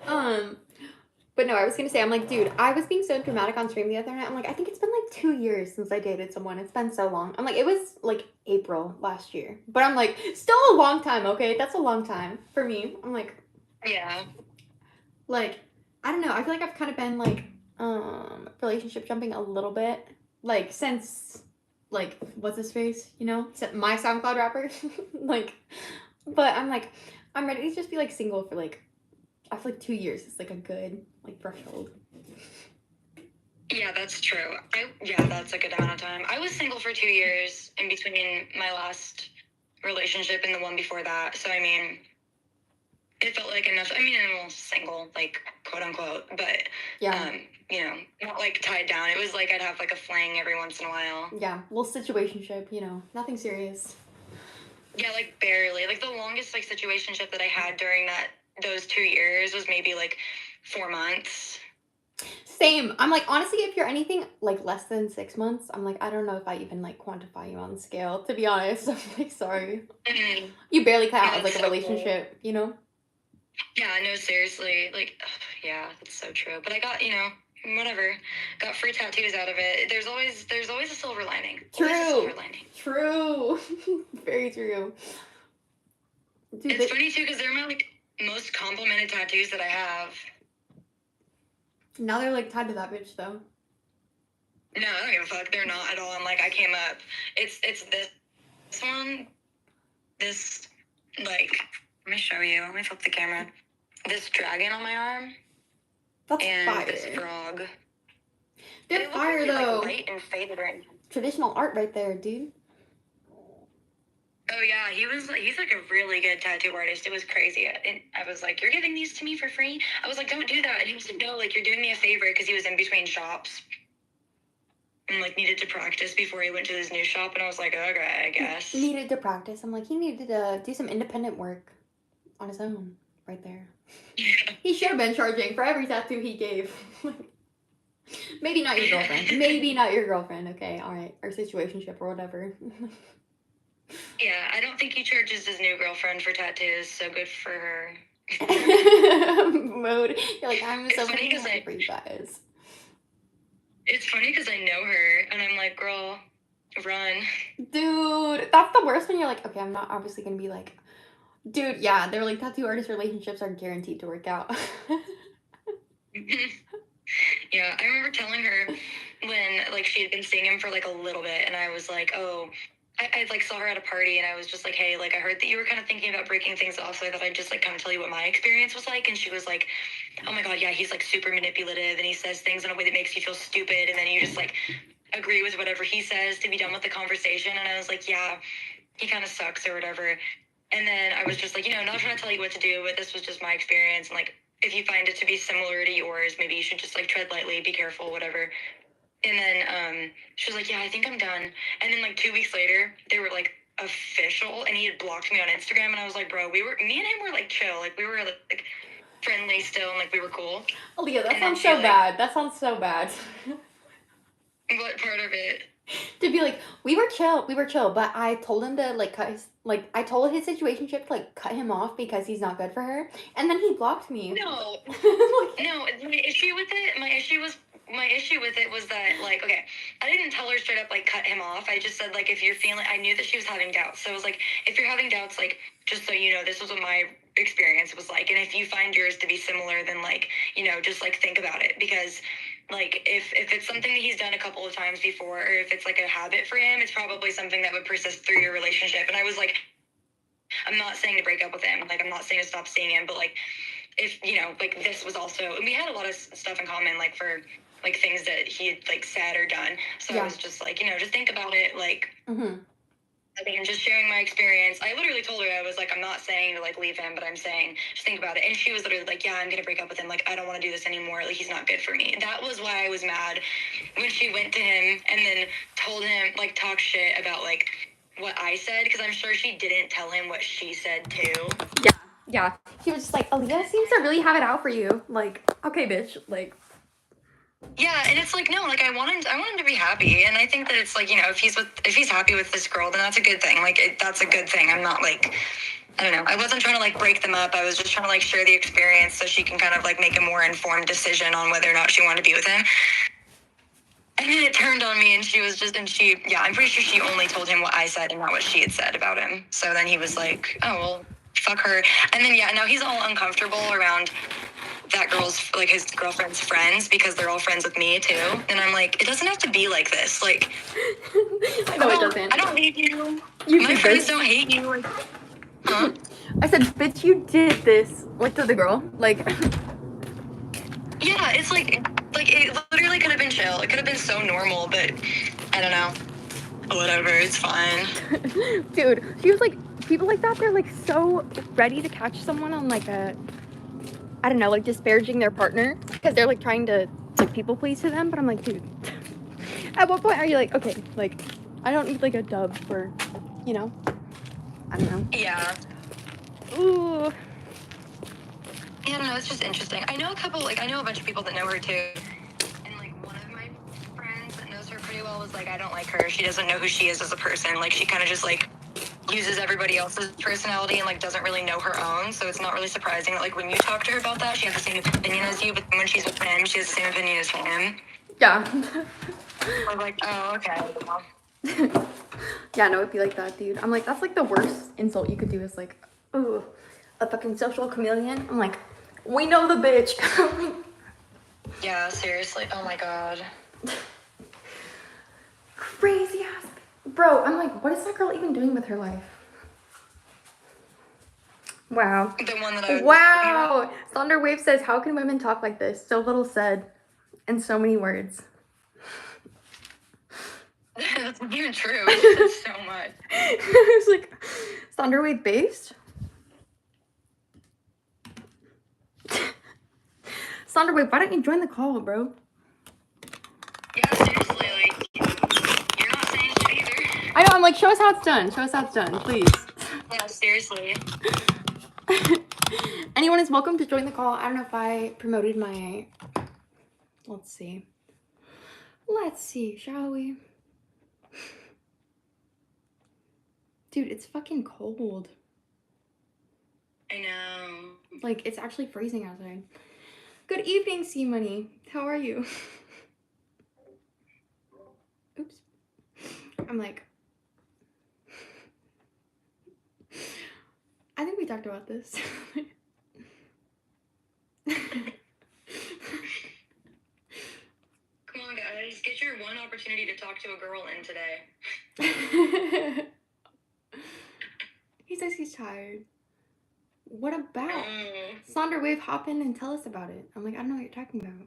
But no, I was gonna say, I'm like, dude, I was being so dramatic on stream the other night. I'm like, I think it's been, like, 2 years since I dated someone. It's been so long. I'm like, it was, like, April last year. But I'm like, still a long time, okay? That's a long time for me. I'm like... Yeah. Like... I don't know. I feel like I've kind of been like relationship jumping a little bit, like since like what's his face, you know, my SoundCloud rapper, like. But I'm like, I'm ready to just be like single for like, I feel like 2 years is like a good like threshold. Yeah, that's true. That's a good amount of time. I was single for 2 years in between my last relationship and the one before that. So I mean, it felt like enough. I mean, I'm all single, like, quote unquote, but, yeah. You know, not like tied down. It was like I'd have like a fling every once in a while. Yeah, little situationship, you know, nothing serious. Yeah, like barely. Like the longest like situationship that I had during those 2 years was maybe like 4 months. Same. I'm like, honestly, if you're anything like less than 6 months, I'm like, I don't know if I even like quantify you on the scale, to be honest. I'm like, sorry. Mm-hmm. You barely count as like a relationship, cool. You know? Yeah, no, seriously. Like, yeah, that's so true. But I got, you know, whatever. Got free tattoos out of it. There's always a silver lining. True. True. Very true. Dude, it's funny too because they're my like most complimented tattoos that I have. Now they're like tied to that bitch though. No, I don't give a fuck. They're not at all. I'm like, I came up. It's this one. This like, let me show you. Let me flip the camera. This dragon on my arm. That's and fire. This frog. They're fire though. Like, light and faded right now. Traditional art right there, dude. Oh yeah, he's like a really good tattoo artist. It was crazy. And I was like, you're giving these to me for free? I was like, don't do that. And he was like, no, like you're doing me a favor, because he was in between shops and like needed to practice before he went to his new shop. And I was like, okay, I guess. Needed to practice. I'm like, he needed to do some independent work on his own right there. Yeah. He should have been charging for every tattoo he gave. Maybe not your girlfriend. Maybe not your girlfriend. Okay, all right. Or situationship or whatever. Yeah, I don't think he charges his new girlfriend for tattoos, so good for her. Mode. You're like, I'm so funny because for you guys. It's funny because I know her, and I'm like, girl, run. Dude, that's the worst when you're like, okay, I'm not obviously gonna be like, dude, yeah, they're like tattoo artist relationships are guaranteed to work out. Yeah, I remember telling her when like she had been seeing him for like a little bit, and I was like, oh, I like saw her at a party, and I was just like, hey, like I heard that you were kind of thinking about breaking things off, so I thought I'd just like kind of tell you what my experience was like. And she was like, oh my god, yeah, he's like super manipulative, and he says things in a way that makes you feel stupid, and then you just like agree with whatever he says to be done with the conversation. And I was like, yeah, he kind of sucks or whatever. And then I was just like, I'm not trying to tell you what to do, but this was just my experience. And like, if you find it to be similar to yours, maybe you should just like tread lightly, be careful, whatever. And then she was like, yeah, I think I'm done. And then like 2 weeks later, they were like official, and he had blocked me on Instagram. And I was like, bro, me and him were like chill, like we were like friendly still, and like we were cool. Leah, that And then sounds she so like, bad. That sounds so bad. what part of it? To be like, we were chill, but I told him to like cut his like I told his situationship to like cut him off because he's not good for her, and then he blocked me. No, Like, no. My issue with it was that like, okay, I didn't tell her straight up like cut him off. I just said like, if you're feeling, I knew that she was having doubts, so I was like, if you're having doubts, like just so you know, this was what my experience was like, and if you find yours to be similar, then like, just like think about it, because like if it's something that he's done a couple of times before, or if it's like a habit for him, it's probably something that would persist through your relationship. And I was like, I'm not saying to break up with him, like I'm not saying to stop seeing him, but like if like this was also, and we had a lot of stuff in common, like for like things that he had like said or done. So I was just like, just think about it. Like, I think I'm just sharing my experience. I literally told her, I was like, I'm not saying to like leave him, but I'm saying just think about it. And she was literally like, yeah, I'm gonna break up with him. Like, I don't want to do this anymore. Like, he's not good for me. That was why I was mad when she went to him and then told him, like, talk shit about like what I said, because I'm sure she didn't tell him what she said too. yeah. He was just like, Aaliyah seems to really have it out for you. Like, okay, bitch. Like, yeah, and it's like, no, like I want him to be happy, and I think that it's like, if he's happy with this girl, then that's a good thing. Like that's a good thing. I'm not like, I don't know. I wasn't trying to like break them up. I was just trying to like share the experience so she can kind of like make a more informed decision on whether or not she wanted to be with him. And then it turned on me, and I'm pretty sure she only told him what I said and not what she had said about him. So then he was like, oh well, fuck her. And then now he's all uncomfortable around that girl's, like his girlfriend's friends, because they're all friends with me too. And I'm like, it doesn't have to be like this. Like, I know it doesn't. I don't hate you. You My did friends this. don't hate you. Like, huh? I said, bitch, you did this. Like, to the girl. Like, Yeah, it's like it literally could have been chill. It could have been so normal, but I don't know. Whatever, it's fine. dude, she was like, people like that, they're like so ready to catch someone on like a, I don't know, like disparaging their partner because they're like trying to like people please to them. But I'm like, dude, at what point are you like, okay, like I don't need like a dub for, I don't know. Yeah. Ooh. Yeah, I don't know, it's just interesting. I know a bunch of people that know her too. And like one of my friends that knows her pretty well was like, I don't like her. She doesn't know who she is as a person. Like she kind of just like uses everybody else's personality and like doesn't really know her own. So it's not really surprising that like when you talk to her about that, she has the same opinion as you, but then when she's with him, she has the same opinion as him. Yeah. I'm like, oh, okay. Yeah, no, it'd be like that, dude. I'm like, that's like the worst insult you could do is like, ooh, a fucking social chameleon. I'm like, we know the bitch. Yeah, seriously. Oh my god. Crazy ass. Bro, I'm like, what is that girl even doing with her life? Wow. The one that I was Wow. 𝕷𝖎𝖛𝖊 says, how can women talk like this? So little said and so many words. That's not even true. It's so much. It's like, 𝕷𝖎𝖛𝖊 based? 𝕷𝖎𝖛𝖊, why don't you join the call, bro? Yeah, seriously, like, you're not saying shit either. I know, I'm like, show us how it's done. Show us how it's done, please. Yeah, seriously. Anyone is welcome to join the call. I don't know if I promoted my... Let's see. Let's see, shall we? Dude, it's fucking cold. I know. Like, it's actually freezing outside. Good evening, C Money. How are you? Oops. I'm like, I think we talked about this. Come on, guys. Get your one opportunity to talk to a girl in today. He says he's tired. What about? 𝕷𝖎𝖛𝖊, hop in and tell us about it. I'm like, I don't know what you're talking about.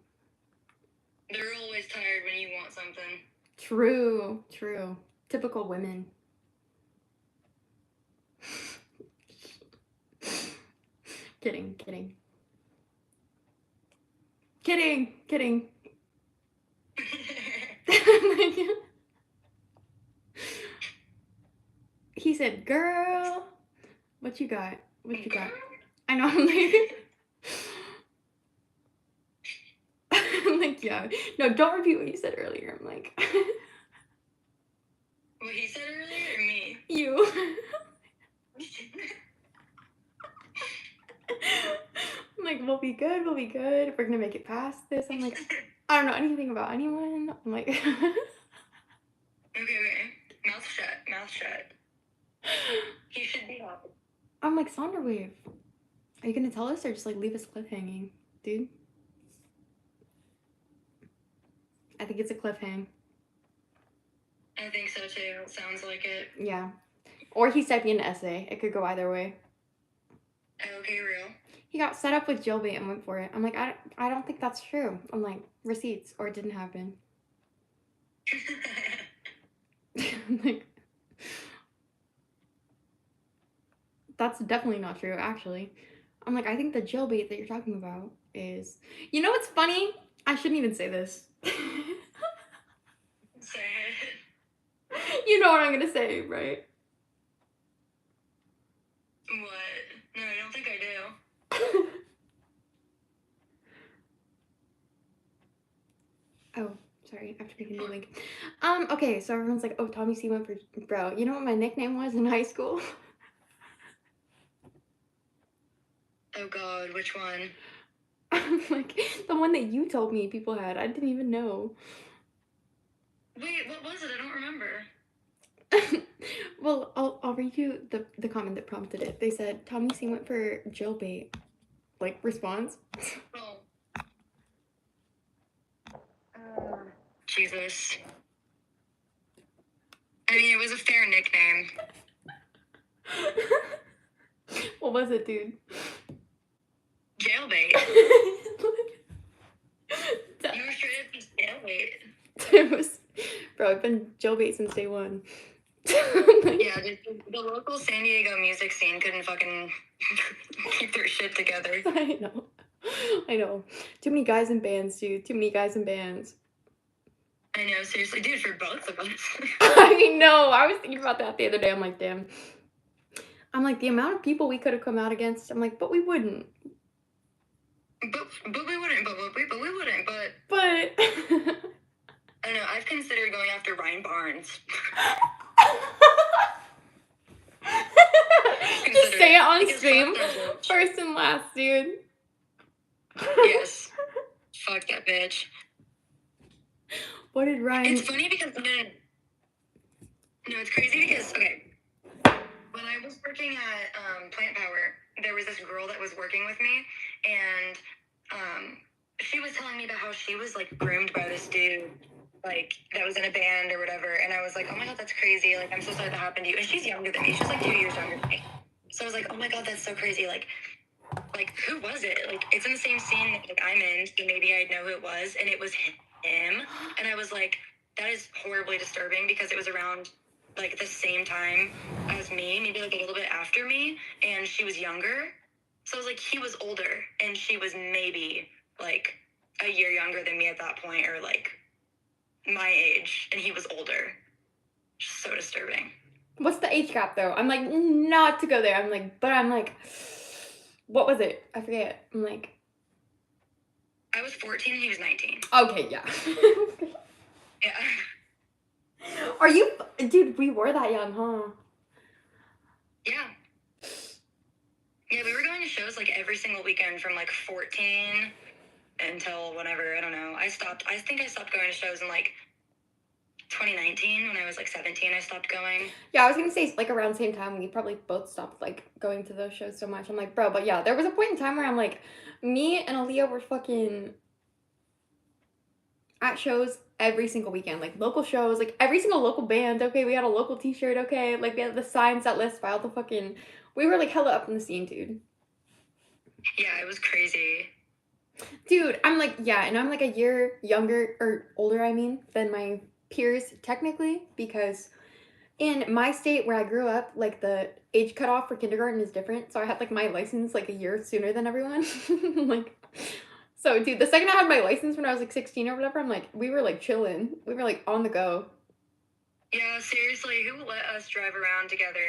They're always tired when you want something. True, true. Typical women. Kidding, kidding. Kidding, kidding. He said, girl, what you got? What you got? I know, I'm like, I'm like, yeah. No, don't repeat what you said earlier. I'm like, what he said earlier or me? you. I'm like, we'll be good, we'll be good. We're gonna make it past this. I'm like, I don't know anything about anyone. I'm like, okay. Mouth shut, mouth shut. He should be up. I'm like, 𝕷𝖎𝖛𝖊, are you gonna tell us or just like leave us cliffhanging, dude? I think it's a cliffhang. I think so too. Sounds like it. Yeah. Or he's typing an essay. It could go either way. Okay, real. He got set up with jailbait and went for it. I'm like, I don't think that's true. I'm like, receipts, or it didn't happen. I'm like, that's definitely not true, actually. I'm like, I think the jailbait that you're talking about is... You know what's funny? I shouldn't even say this. Say it. You know what I'm gonna say, right? What? No, I don't think I do. Oh, sorry, I have to make a new link. Okay, so everyone's like, oh, Tommy C went for... Bro, you know what my nickname was in high school? Oh god, which one? Like, the one that you told me people had. I didn't even know. Wait, what was it? I don't remember. Well, I'll read you the comment that prompted it. They said, Tommy C went for jailbait. Like, response. Oh. Jesus. I mean, it was a fair nickname. What was it, dude? Jailbait. You were straight up just jailbait. It was... Bro, I've been jailbait since day one. Yeah, the local San Diego music scene couldn't fucking keep their shit together. I know. Too many guys in bands, dude. Too many guys in bands. I know, seriously, dude, for both of us. I know. I was thinking about that the other day. I'm like, damn. I'm like, the amount of people we could have come out against. I'm like, but we wouldn't. But we wouldn't. But we wouldn't. But I don't know. I've considered going after 𝕷𝖛𝖊. Just say it on stream. First and last, dude. Yes. Fuck that bitch. What did Ryan... It's funny because... No, it's crazy because... Okay. When I was working at Plant Power, there was this girl that was working with me, and she was telling me about how she was, like, groomed by this dude, like, that was in a band or whatever, and I was like, oh my god, that's crazy, like, I'm so sorry that happened to you, and she's younger than me, she's, like, 2 years younger than me, so I was like, oh my god, that's so crazy, like, who was it? Like, it's in the same scene that, like, I'm in, so maybe I'd know who it was, and it was him, and I was like, that is horribly disturbing, because it was around, like, the same time as me, maybe, like, a little bit after me, and she was younger, so I was like, he was older, and she was maybe, like, a year younger than me at that point, or, like, my age, and he was older. So disturbing. What's the age gap, though? I'm like, not to go there. I'm like, what was it? I forget. I'm like... I was 14 and he was 19. Okay, yeah. Yeah. Are you... Dude, we were that young, huh? Yeah. Yeah, we were going to shows, like, every single weekend from, like, 14 until whenever, I don't know. I think I stopped going to shows in, like, 2019 when I was like 17, I stopped going. Yeah, I was gonna say like around the same time we probably both stopped like going to those shows so much. I'm like, bro, but yeah, there was a point in time where I'm like, me and Aaliyah were fucking at shows every single weekend, like local shows, like every single local band. Okay, we had a local T-shirt. Okay, like we had the signs that list by all the fucking. We were like hella up in the scene, dude. Yeah, it was crazy. Dude, I'm like, yeah, and I'm like a year younger or older, I mean, than my peers technically, because in my state where I grew up, like the age cutoff for kindergarten is different. So I had like my license like a year sooner than everyone. Like, so dude, the second I had my license when I was like 16 or whatever, I'm like, we were like chilling. We were like on the go. Yeah, seriously, who let us drive around together?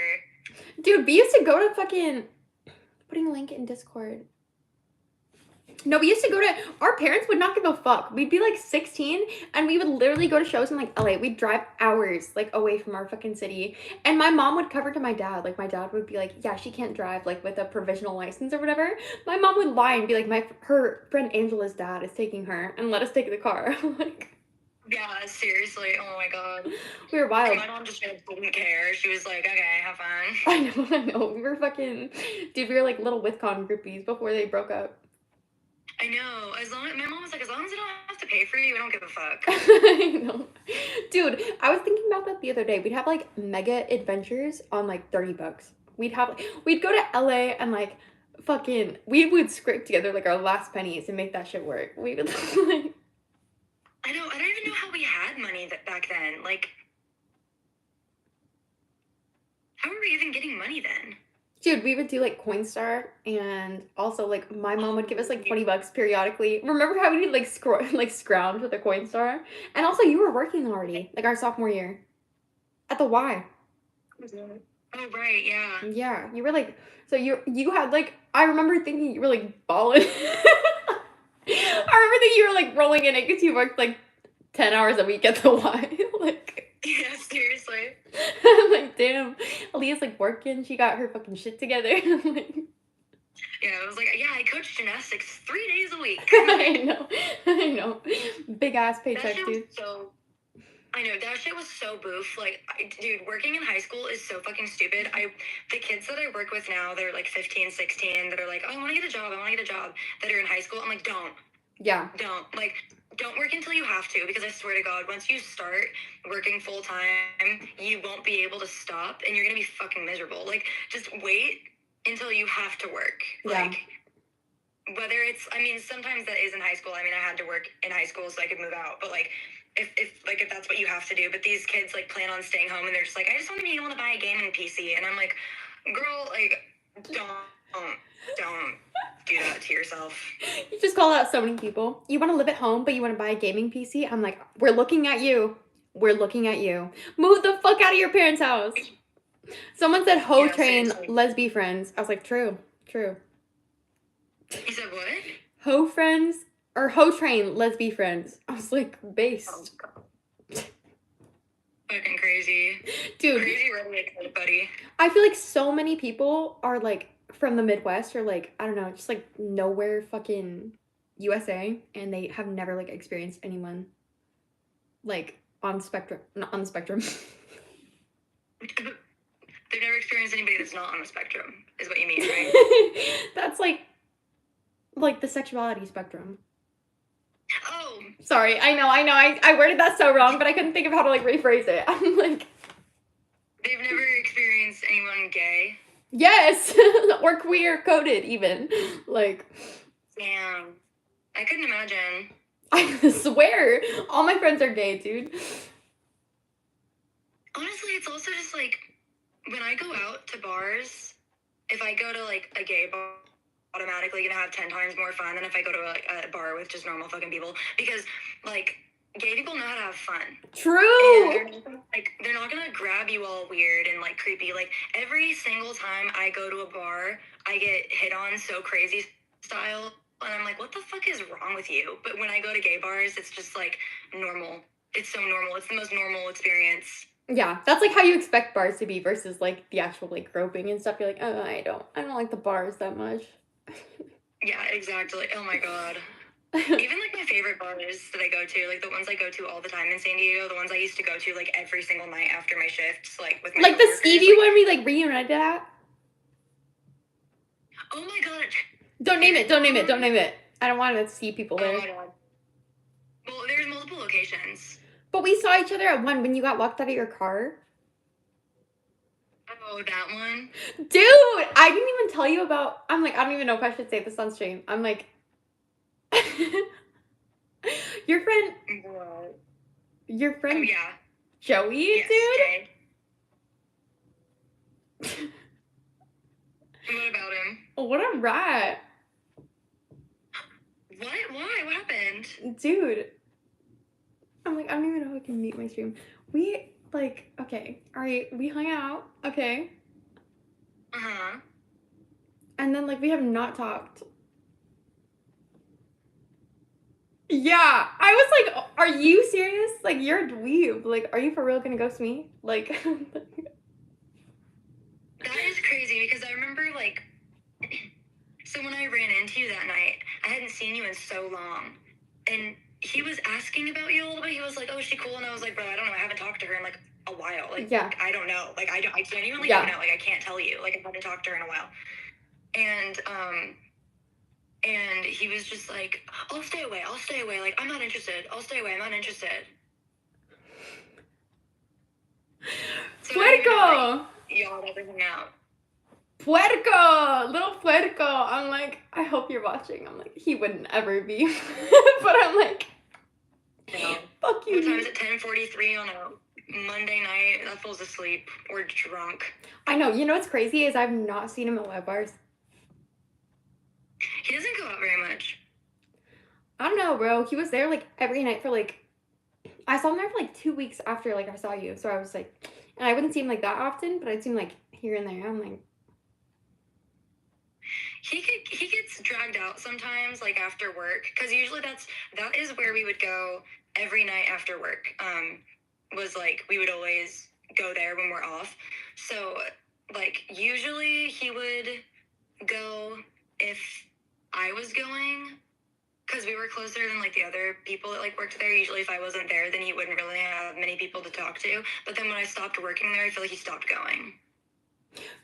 Dude, we used to go to fucking, putting a link in Discord. No, we used to go to, our parents would not give a fuck. We'd be like 16 and we would literally go to shows in like LA. We'd drive hours like away from our fucking city. And my mom would cover to my dad. Like my dad would be like, yeah, she can't drive like with a provisional license or whatever. My mom would lie and be like, her friend Angela's dad is taking her and let us take the car. Like, yeah, seriously. Oh my god. we were wild. And my mom just didn't care. She was like, okay, have fun. I know. We were fucking, dude, we were like little WithCon groupies before they broke up. I know. My mom was like, as long as I don't have to pay for you, I don't give a fuck. I know. Dude, I was thinking about that the other day. We'd have like mega adventures on like $30. We'd go to LA and like fucking we would scrape together like our last pennies and make that shit work. We would like I know. I don't even know how we had money back then. Like, how were we even getting money then? dude, we would do like Coinstar, and also like my mom would give us like $20 periodically. Remember how we would like scrounge with a Coinstar? And also you were working already, like our sophomore year. At the Y. Oh right, yeah. Yeah. You were like, so you had like, I remember thinking you were like balling. I remember that you were like rolling in it because you worked like 10 hours a week at the Y. Like, Yeah, seriously. I'm like, damn, Aaliyah's like working. She got her fucking shit together. Like, Yeah, I was like, yeah, I coach gymnastics 3 days a week. I know. Big ass paycheck, dude. I know, that shit was so boof. Like, dude, working in high school is so fucking stupid. The kids that I work with now, they're like 15, 16, that are like, oh, I want to get a job, that are in high school. I'm like, don't. Yeah. Don't work until you have to, because I swear to God, once you start working full time, you won't be able to stop, and you're gonna be fucking miserable. Like, just wait until you have to work. Yeah. Like, whether it's, I mean, sometimes that is in high school. I mean, I had to work in high school so I could move out, but like, if that's what you have to do. But these kids like plan on staying home, and they're just like, I just want to be able to buy a gaming PC, and I'm like, girl, like, don't do that to yourself. You just call out so many people. You want to live at home, but you want to buy a gaming PC? I'm like, we're looking at you. We're looking at you. Move the fuck out of your parents' house. Someone said, ho train, lesbi friends. I was like, true. You said what? Ho friends or ho train, lesbi friends. I was like, based. Fucking crazy. Dude. Crazy redneck, buddy. I feel like so many people are like from the Midwest or like, I don't know, just like nowhere fucking USA, and they have never like experienced anyone like on the spectrum. Not on the spectrum. They've never experienced anybody that's not on the spectrum, is what you mean, right? That's like the sexuality spectrum. Oh. Sorry, I know. I worded that so wrong, but I couldn't think of how to like rephrase it. I'm like, they've never experienced anyone gay? Yes! Or queer coded even. Like, damn. I couldn't imagine. I swear, all my friends are gay, dude. Honestly, it's also just like, when I go out to bars, if I go to like a gay bar, automatically gonna have 10 times more fun than if I go to a bar with just normal fucking people, because like, gay people know how to have fun. True. And they're not gonna grab you all weird and like creepy. Like, every single time I go to a bar, I get hit on so crazy style, and I'm like, what the fuck is wrong with you? But when I go to gay bars, it's just like normal. It's so normal. It's the most normal experience. Yeah, that's like how you expect bars to be versus like the actual like groping and stuff. You're like, oh, I don't like the bars that much. Yeah, exactly. Oh my God. Even like my favorite bars that I go to, like the ones I go to all the time in San Diego, the ones I used to go to like every single night after my shifts, like with my Like the coworkers, Stevie one we like reunited at. Oh my god. Don't name it. Don't name it. Don't name it. I don't want to see people there. Oh my god. Well, there's multiple locations. But we saw each other at one when you got locked out of your car. Oh, that one? Dude, I didn't even tell you about... I'm like, I don't even know if I should say this on stream. I'm like... Your friend... What? Your friend... Oh, yeah. Joey, yes, dude? Jay. What about him? What a rat. What? Why? What happened? Dude. I'm like, I don't even know if I can mute my stream. We, like, okay. Alright, we hung out. Okay. Uh-huh. And then, like, we have not talked. Yeah. I was like, are you serious? Like, you're a dweeb. Like, are you for real gonna ghost me? Like... That is crazy because I remember, like... So when I ran into you that night, I hadn't seen you in so long. And he was asking about you a little bit. He was like, oh, is she cool? And I was like, bro, I don't know. I haven't talked to her in, like, a while. Like, yeah. I don't know. Like, I genuinely yeah. don't know. Like, I can't tell you. Like, I haven't talked to her in a while. And he was just like, I'll stay away. I'll stay away. Like, I'm not interested. I'll stay away. I'm not interested. So Puerco! Y'all had everything out. Puerco! Little puerco! I'm like, I hope you're watching. I'm like, he wouldn't ever be. But I'm like, no. Fuck you. What time is it? 10:43 on a Monday night? That fool's asleep or drunk. I know. You know what's crazy is I've not seen him at live bars. He doesn't go out very much. I don't know, bro. He was there like every night for like, I saw him there for like 2 weeks after like I saw you. So I was like, and I wouldn't see him like that often, but I'd see him like here and there. I'm like, he gets dragged out sometimes, like after work, because usually that is where we would go every night after work. Was like we would always go there when we're off. So like usually he would go if I was going, because we were closer than like the other people that like worked there. Usually if I wasn't there, then he wouldn't really have many people to talk to. But then when I stopped working there, I feel like he stopped going.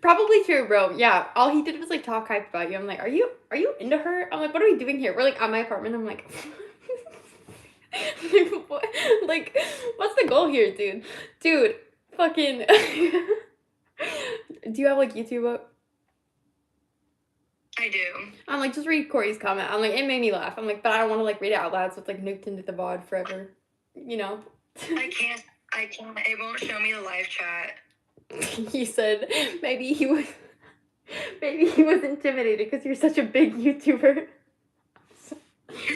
probably true, bro. Yeah, all he did was like talk hype about you. I'm like, are you into her? I'm like, what are we doing here? We're like at my apartment. I'm like, what? Like, what's the goal here, dude? Dude, fucking. Do you have like YouTube up? I do. I'm like, just read Corey's comment. I'm like, it made me laugh. I'm like, but I don't want to like read it out loud, so it's like nuked into the VOD forever. You know? I can't. It won't show me the live chat. He said maybe he was intimidated because you're such a big YouTuber.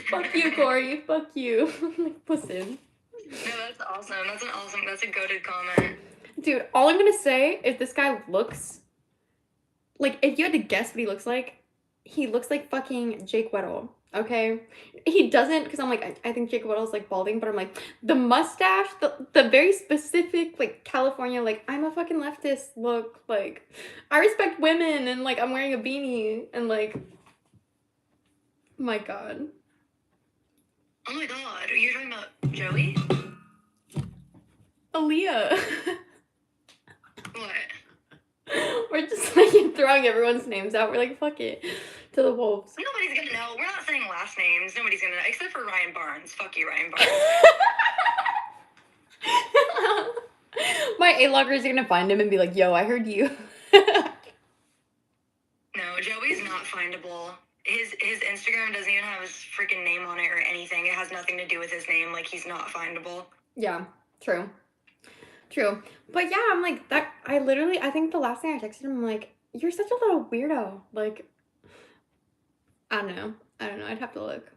Fuck you, Corey. Fuck you. Like, listen. No, that's awesome. That's a goated comment. Dude, all I'm gonna say is this guy looks like, if you had to guess what he looks like, he looks like fucking Jake Weddle. Okay, he doesn't, because I'm like, I think Jake Weddle's like balding, but I'm like, the mustache, the very specific like California, like I'm a fucking leftist look, like I respect women, and like I'm wearing a beanie, and like, my god. Oh my god, are you talking about Joey? Aaliyah. What? We're just like throwing everyone's names out. We're like, fuck it. To the wolves. Nobody's gonna know. We're not saying last names. Nobody's gonna know, except for Ryan Barnes. Fuck you, Ryan Barnes. My A-logger is gonna find him and be like, yo, I heard you. No, Joey's not findable. His Instagram doesn't even have his freaking name on it or anything. It has nothing to do with his name. Like, he's not findable. Yeah, true. True. But yeah, I'm like, that, I think the last thing I texted him, I'm like, you're such a little weirdo. Like, I don't know. I'd have to look.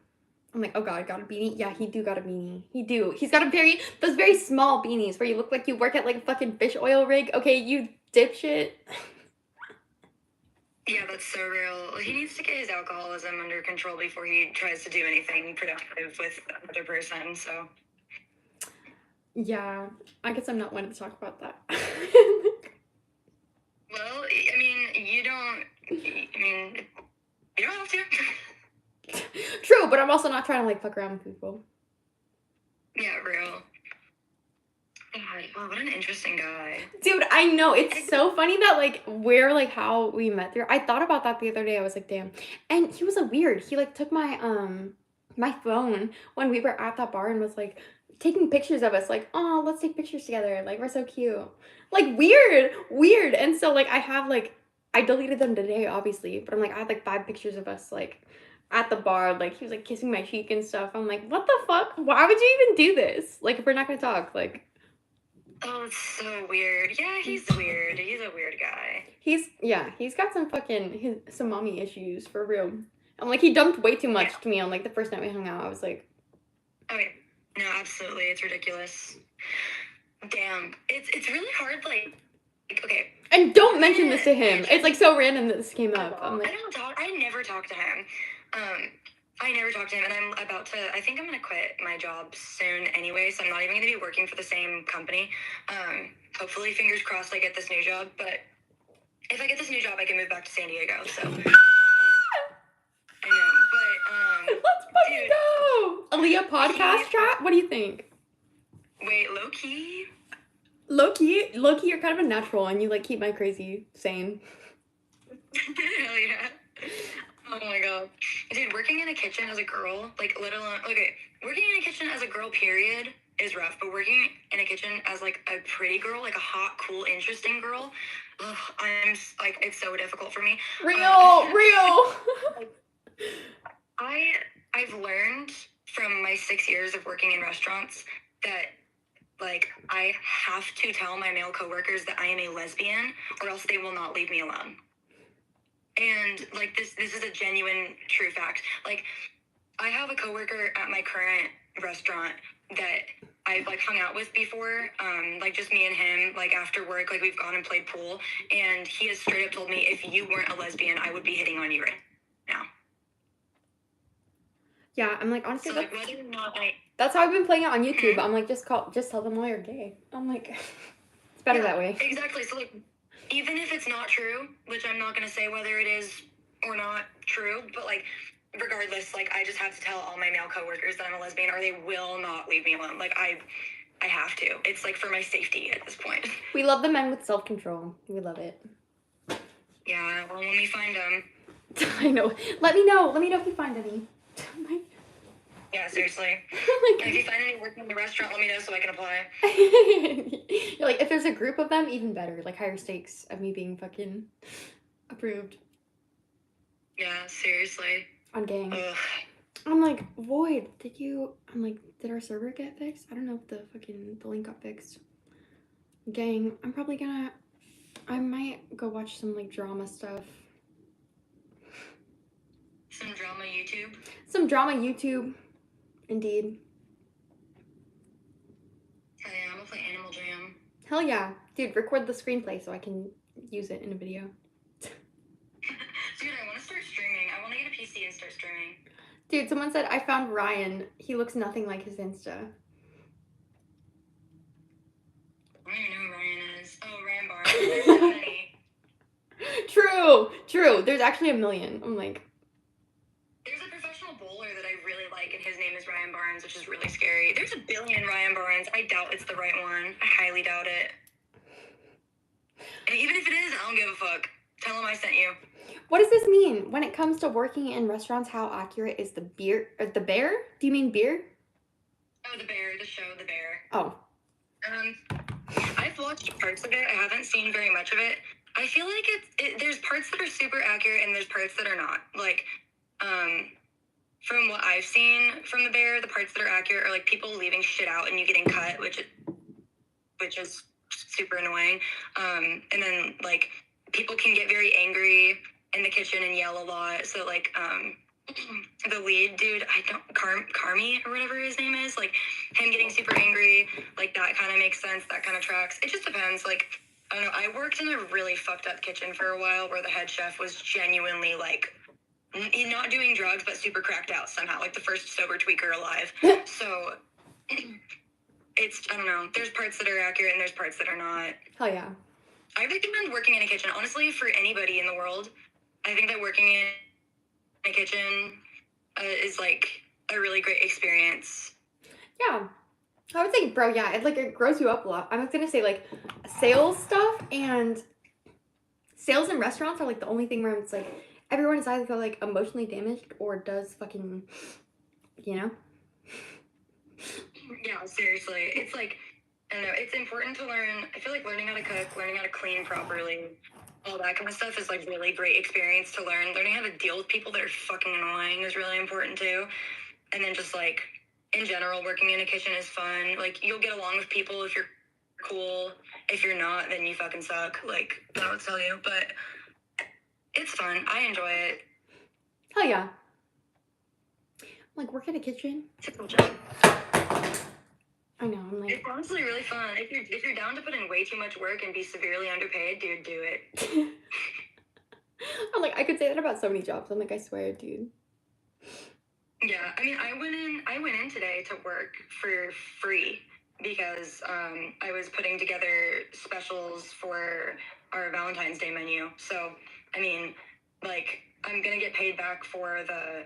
I'm like, oh god, got a beanie? Yeah, he do got a beanie. He's got those very small beanies where you look like you work at like a fucking fish oil rig. Okay, you dipshit. Yeah, that's so real. He needs to get his alcoholism under control before he tries to do anything productive with another person, so. Yeah, I guess I'm not one to talk about that. Well, I mean, you don't have to. True, but I'm also not trying to, like, fuck around with people. Yeah, real. God, oh, what an interesting guy. Dude, I know. It's so funny that, like, we're, like, how we met through. I thought about that the other day. I was like, damn. And he was a weird. He, like, took my phone when we were at that bar and was, like, taking pictures of us. Like, oh, let's take pictures together. Like, we're so cute. Like, weird. And so, like, I have, like, I deleted them today, obviously. But I'm, like, I had, like, 5 pictures of us, like, at the bar. Like, he was, like, kissing my cheek and stuff. I'm like, what the fuck? Why would you even do this? Like, if we're not gonna talk, like... Oh, it's so weird. Yeah, he's weird. He's a weird guy. He's got some mommy issues for real. I'm like, he dumped way too much to me on, like, the first night we hung out. I was like... Okay. No, absolutely. It's ridiculous. Damn. It's really hard, like, okay. And don't mention this to him. It's, like, so random that this came up. I'm like... I never talk to him. I never talk to him, and I think I'm gonna quit my job soon anyway, so I'm not even gonna be working for the same company. Hopefully, fingers crossed, I get this new job, but if I get this new job, I can move back to San Diego, so. I know, but, let's fucking go! 𝕷𝖎𝖛 podcast chat? What do you think? Wait, low-key? Low-key, you're kind of a natural, and you, like, keep my crazy sane. Hell yeah. Oh my god. Dude, working in a kitchen as a girl, like, let alone, okay, working in a kitchen as a girl, period, is rough, but working in a kitchen as, like, a pretty girl, like, a hot, cool, interesting girl, ugh, like, it's so difficult for me. Real! I've learned from my 6 years of working in restaurants that, like, I have to tell my male coworkers that I am a lesbian, or else they will not leave me alone. And, like, this is a genuine, true fact. Like, I have a coworker at my current restaurant that I've, like, hung out with before, like, just me and him, like, after work, like, we've gone and played pool, and he has straight up told me, if you weren't a lesbian, I would be hitting on you right now. Yeah, I'm like, honestly, so, like, whether or not that's how I've been playing it on YouTube. I'm like, just tell them why you're gay. I'm like, it's better that way. Exactly, so, like, even if it's not true, which I'm not going to say whether it is or not true, but, like, regardless, like, I just have to tell all my male coworkers that I'm a lesbian, or they will not leave me alone. Like, I have to. It's, like, for my safety at this point. We love the men with self-control. We love it. Yeah, well, when we find them. I know. Let me know if you find any. Yeah, seriously. If you find any working in the restaurant, let me know so I can apply. You're like, if there's a group of them, even better. Like, higher stakes of me being fucking approved. Yeah, seriously. On gang. Ugh. I'm like, Void, did our server get fixed? I don't know if the link got fixed. Gang, I might go watch some, like, drama stuff. Some drama YouTube? Some drama YouTube. Indeed. Hell yeah, I'm gonna play Animal Jam. Hell yeah. Dude, record the screenplay so I can use it in a video. Dude, I want to start streaming. I want to get a PC and start streaming. Dude, someone said, I found Ryan. He looks nothing like his Insta. I don't even know who Ryan is. Oh, Ryan Barnes. There's so many. True. There's actually 1 million. I'm like... There's a professional bowler that I really like, and his name is Ryan Barnes, which is really scary. There's a billion Ryan Barnes. I doubt it's the right one. I highly doubt it. And even if it is, I don't give a fuck. Tell him I sent you. What does this mean? When it comes to working in restaurants, how accurate is the bear? Do you mean beer? Oh, The Bear, the show, The Bear. Oh. I've watched parts of it. I haven't seen very much of it. I feel like there's parts that are super accurate and there's parts that are not. Like, from what I've seen from The Bear, the parts that are accurate are, like, people leaving shit out and you getting cut, which is super annoying. And then, like, people can get very angry in the kitchen and yell a lot. So, like, the lead dude, Carmi or whatever his name is, like, him getting super angry, like, that kind of makes sense. That kind of tracks. It just depends. Like, I don't know. I worked in a really fucked up kitchen for a while where the head chef was genuinely, like, not doing drugs, but super cracked out somehow, like the first sober tweaker alive. So, I don't know. There's parts that are accurate and there's parts that are not. Hell yeah. I recommend working in a kitchen. Honestly, for anybody in the world, I think that working in a kitchen is, like, a really great experience. Yeah. I would say, bro, yeah, it grows you up a lot. I was gonna say like sales stuff and sales in restaurants are like the only thing where it's like everyone is either like emotionally damaged or does fucking, you know? Yeah, seriously. It's like, I don't know, it's important to learn. I feel like learning how to cook, learning how to clean properly, all that kind of stuff is like really great experience to learn. Learning how to deal with people that are fucking annoying is really important too. And then just like in general, working in a kitchen is fun. Like you'll get along with people if you're cool. If you're not, then you fucking suck. Like I would tell you, but it's fun. I enjoy it. Hell yeah. Like work in a kitchen. It's a cool job. I know. I'm like, It's honestly really fun. If you're down to put in way too much work and be severely underpaid, dude, do it. I'm like, I could say that about so many jobs. I'm like, I swear, dude. Yeah, I mean, I went in today to work for free because I was putting together specials for our Valentine's Day menu. So, I mean, like, I'm gonna get paid back for the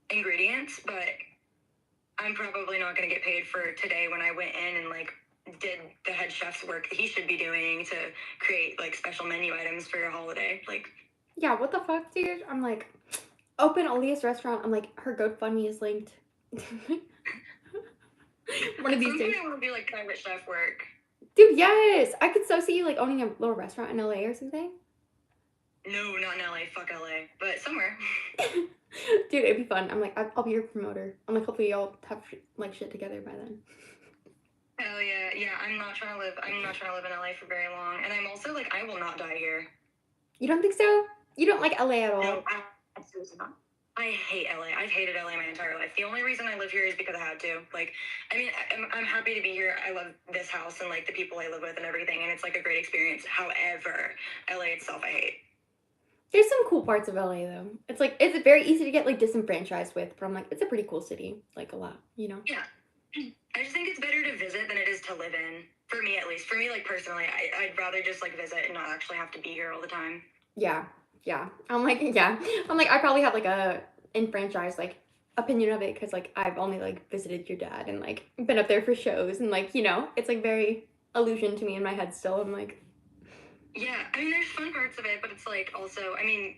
ingredients, but I'm probably not gonna get paid for today when I went in and like did the head chef's work that he should be doing to create like special menu items for your holiday. Like, Yeah, what the fuck, dude? I'm like, open Aaliyah's restaurant. I'm like, her GoFundMe is linked. One of these days. I want to do like private chef work. Dude, yes! I could so see you like owning a little restaurant in LA or something. No, not in LA. Fuck LA. But somewhere. Dude, it'd be fun. I'm like, I'll be your promoter. I'm like, hopefully y'all have like shit together by then. Hell yeah, yeah. I'm not trying to live in LA for very long, and I'm also like, I will not die here. You don't think so? You don't like LA at all? No, absolutely not. I hate LA. I've hated LA my entire life. The only reason I live here is because I had to. Like, I mean, I'm happy to be here. I love this house and like the people I live with and everything, and it's like a great experience. However, LA itself, I hate. There's some cool parts of LA though. It's like it's very easy to get like disenfranchised with, but I'm like, it's a pretty cool city, like a lot, you know? Yeah. I just think it's better to visit than it is to live in. For me, at least. For me, like personally, I'd rather just like visit and not actually have to be here all the time. Yeah, yeah. I'm like, yeah. I'm like, I probably have like a enfranchised like opinion of it because like I've only like visited your dad and like been up there for shows and like, you know, it's like very illusion to me in my head still. I'm like, yeah, I mean, there's fun parts of it, but it's like also, I mean,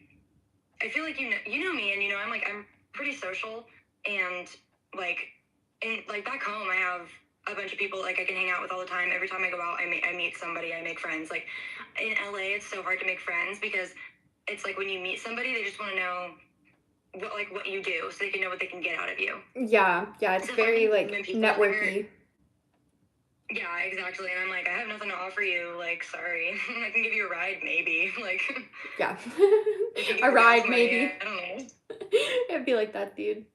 I feel like you know me, and you know I'm pretty social, and like like back home I have a bunch of people like I can hang out with all the time. Every time I go out, I meet somebody, I make friends. Like in LA, it's so hard to make friends because it's like when you meet somebody, they just want to know what you do, so they can know what they can get out of you. yeah, it's So very like people networky. Yeah, exactly. And I'm like, I have nothing to offer you. Like, sorry. I can give you a ride, maybe. Like, Yeah, give a you ride gas money, maybe. I don't know. It'd be like that, dude.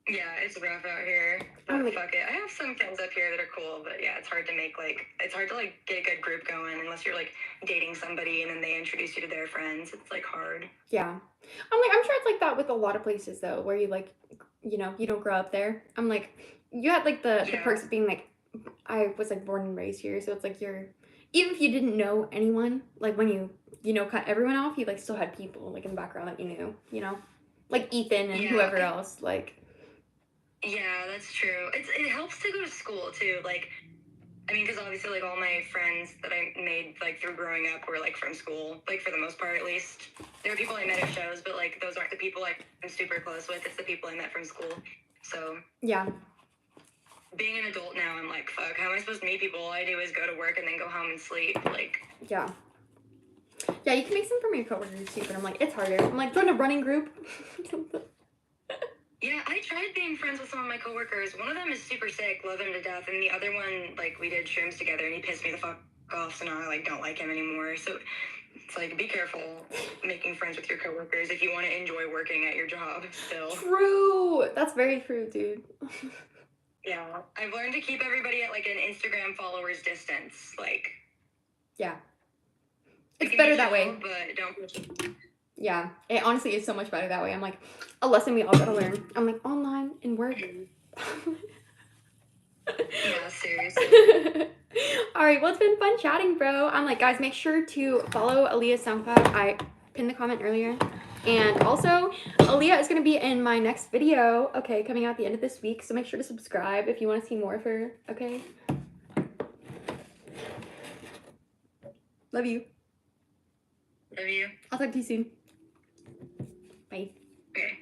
Yeah, it's rough out here. But like, fuck it. I have some friends up here that are cool, but yeah, it's hard to get a good group going unless you're like dating somebody and then they introduce you to their friends. It's like hard. yeah. I'm sure it's like that with a lot of places though, where you like, you know, you don't grow up there. I'm like, you had like the perks of being like, I was like born and raised here, so it's like you're, even if you didn't know anyone, like when you know cut everyone off, you like still had people like in the background that you know, like Ethan and whoever else, like. Yeah, that's true. It helps to go to school too. Like, I mean, because obviously, like all my friends that I made like through growing up were like from school, like for the most part at least. There were people I met at shows, but like those aren't the people I'm super close with. It's the people I met from school. So yeah. Being an adult now, I'm like, fuck, how am I supposed to meet people? All I do is go to work and then go home and sleep. Like, yeah, you can make some from your coworkers too, but I'm like, it's harder. I'm like, join a running group. Yeah, I tried being friends with some of my coworkers. One of them is super sick, love him to death, and the other one, like, we did shrooms together, and he pissed me the fuck off, so now I, like, don't like him anymore. So it's like, be careful making friends with your coworkers if you want to enjoy working at your job still. True. That's very true, dude. Yeah, I've learned to keep everybody at, like, an Instagram followers distance, like. Yeah. It's better that way. But don't push it. Yeah, it honestly is so much better that way. I'm like, a lesson we all gotta learn. I'm like, online and work. Yeah, seriously. All right, well, it's been fun chatting, bro. I'm like, guys, make sure to follow 𝕷𝖎ₛ SoundCloud. I pinned the comment earlier. And also, Aaliyah is gonna be in my next video, okay, coming out at the end of this week. So make sure to subscribe if you want to see more of her, okay? Love you. Love you. I'll talk to you soon. Bye. Okay.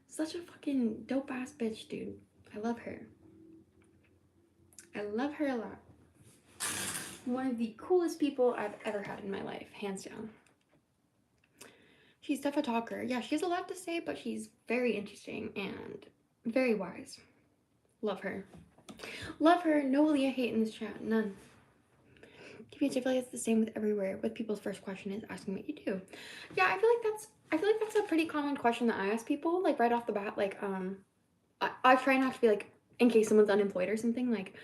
Such a fucking dope ass bitch, dude. I love her. I love her a lot. One of the coolest people I've ever had in my life, hands down. She's tough a talker. Yeah, she has a lot to say, but she's very interesting and very wise. Love her. Love her. No Aaliyah hate in this chat. None. I feel like it's the same with everywhere. With people's first question is asking what you do. Yeah, I feel like that's a pretty common question that I ask people, like right off the bat. Like, I try not to be like, in case someone's unemployed or something, like,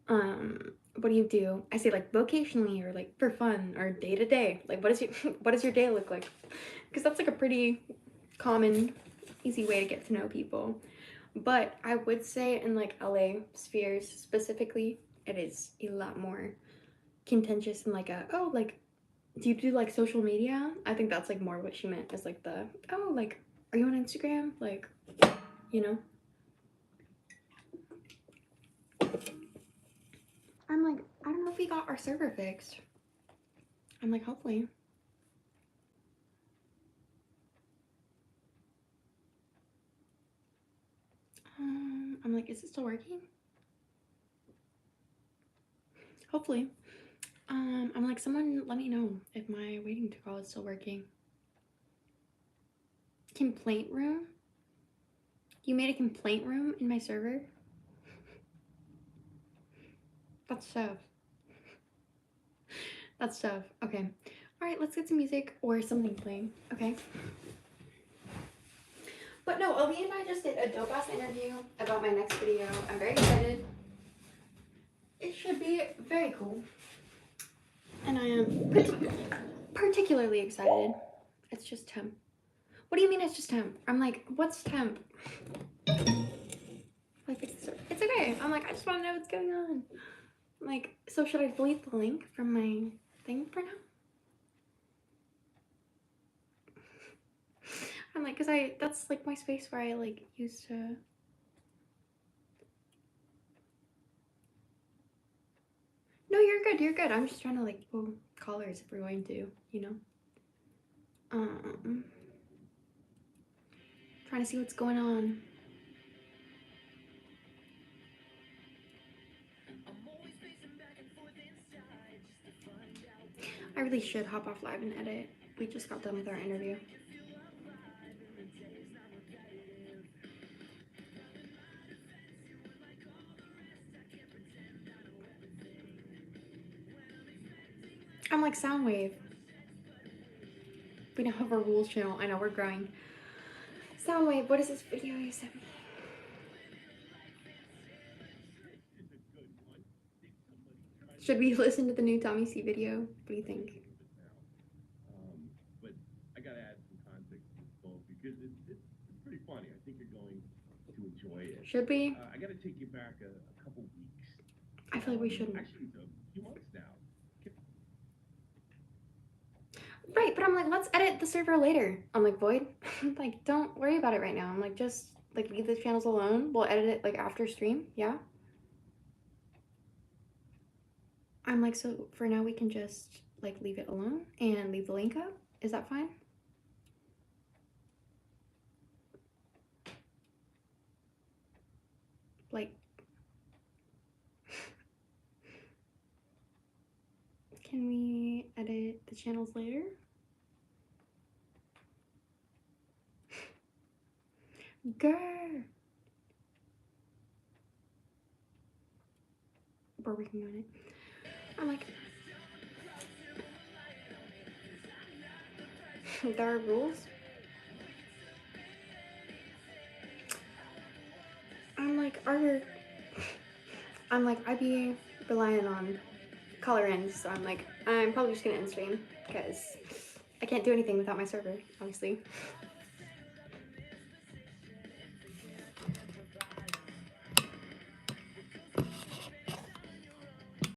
what do you do? I say like vocationally or like for fun or day to day. Like, what does your day look like? Because that's like a pretty common, easy way to get to know people. But I would say in like LA spheres specifically, it is a lot more contentious and like oh, like, do you do like social media? I think that's like more what she meant as like the, oh, like, are you on Instagram? Like, you know? I'm like, I don't know if we got our server fixed. I'm like, hopefully. I'm like, is it still working? Hopefully. I'm like, someone let me know if my waiting to call is still working. Complaint room? You made a complaint room in my server? That's tough. That's tough. Okay. All right, let's get some music or something playing. Okay. But no, Obi and I just did a dope ass interview about my next video. I'm very excited. It should be very cool. And I am particularly excited. It's just temp. What do you mean it's just temp? I'm like, what's temp? Like, it's okay. I'm like, I just want to know what's going on. I'm like, so should I delete the link from my thing for now? I'm like, cause that's like my space where I like used to. No, you're good. You're good. I'm just trying to like pull collars if we're going to, you know. Trying to see what's going on. I really should hop off live and edit. We just got done with our interview. I'm like, Soundwave. We now have a rules channel. I know, we're growing. Soundwave, what is this video you sent me? Should we listen to the new Tommy C video? What do you think? But I gotta add some context to this both because it's pretty funny. I think you're going to enjoy it. Should we? I gotta take you back a couple weeks. I feel like we shouldn't. Actually, it's a few months now. Right, but I'm like, let's edit the server later. I'm like, Void, like, don't worry about it right now. I'm like, just like leave the channels alone. We'll edit it like after stream, yeah? I'm like, so for now we can just like leave it alone and leave the link up. Is that fine? Like, can we edit the channels later? Girl. We're working on it. I'm like, there are rules. I'm like, I be relying on color ends, so I'm like, I'm probably just gonna end stream because I can't do anything without my server, obviously.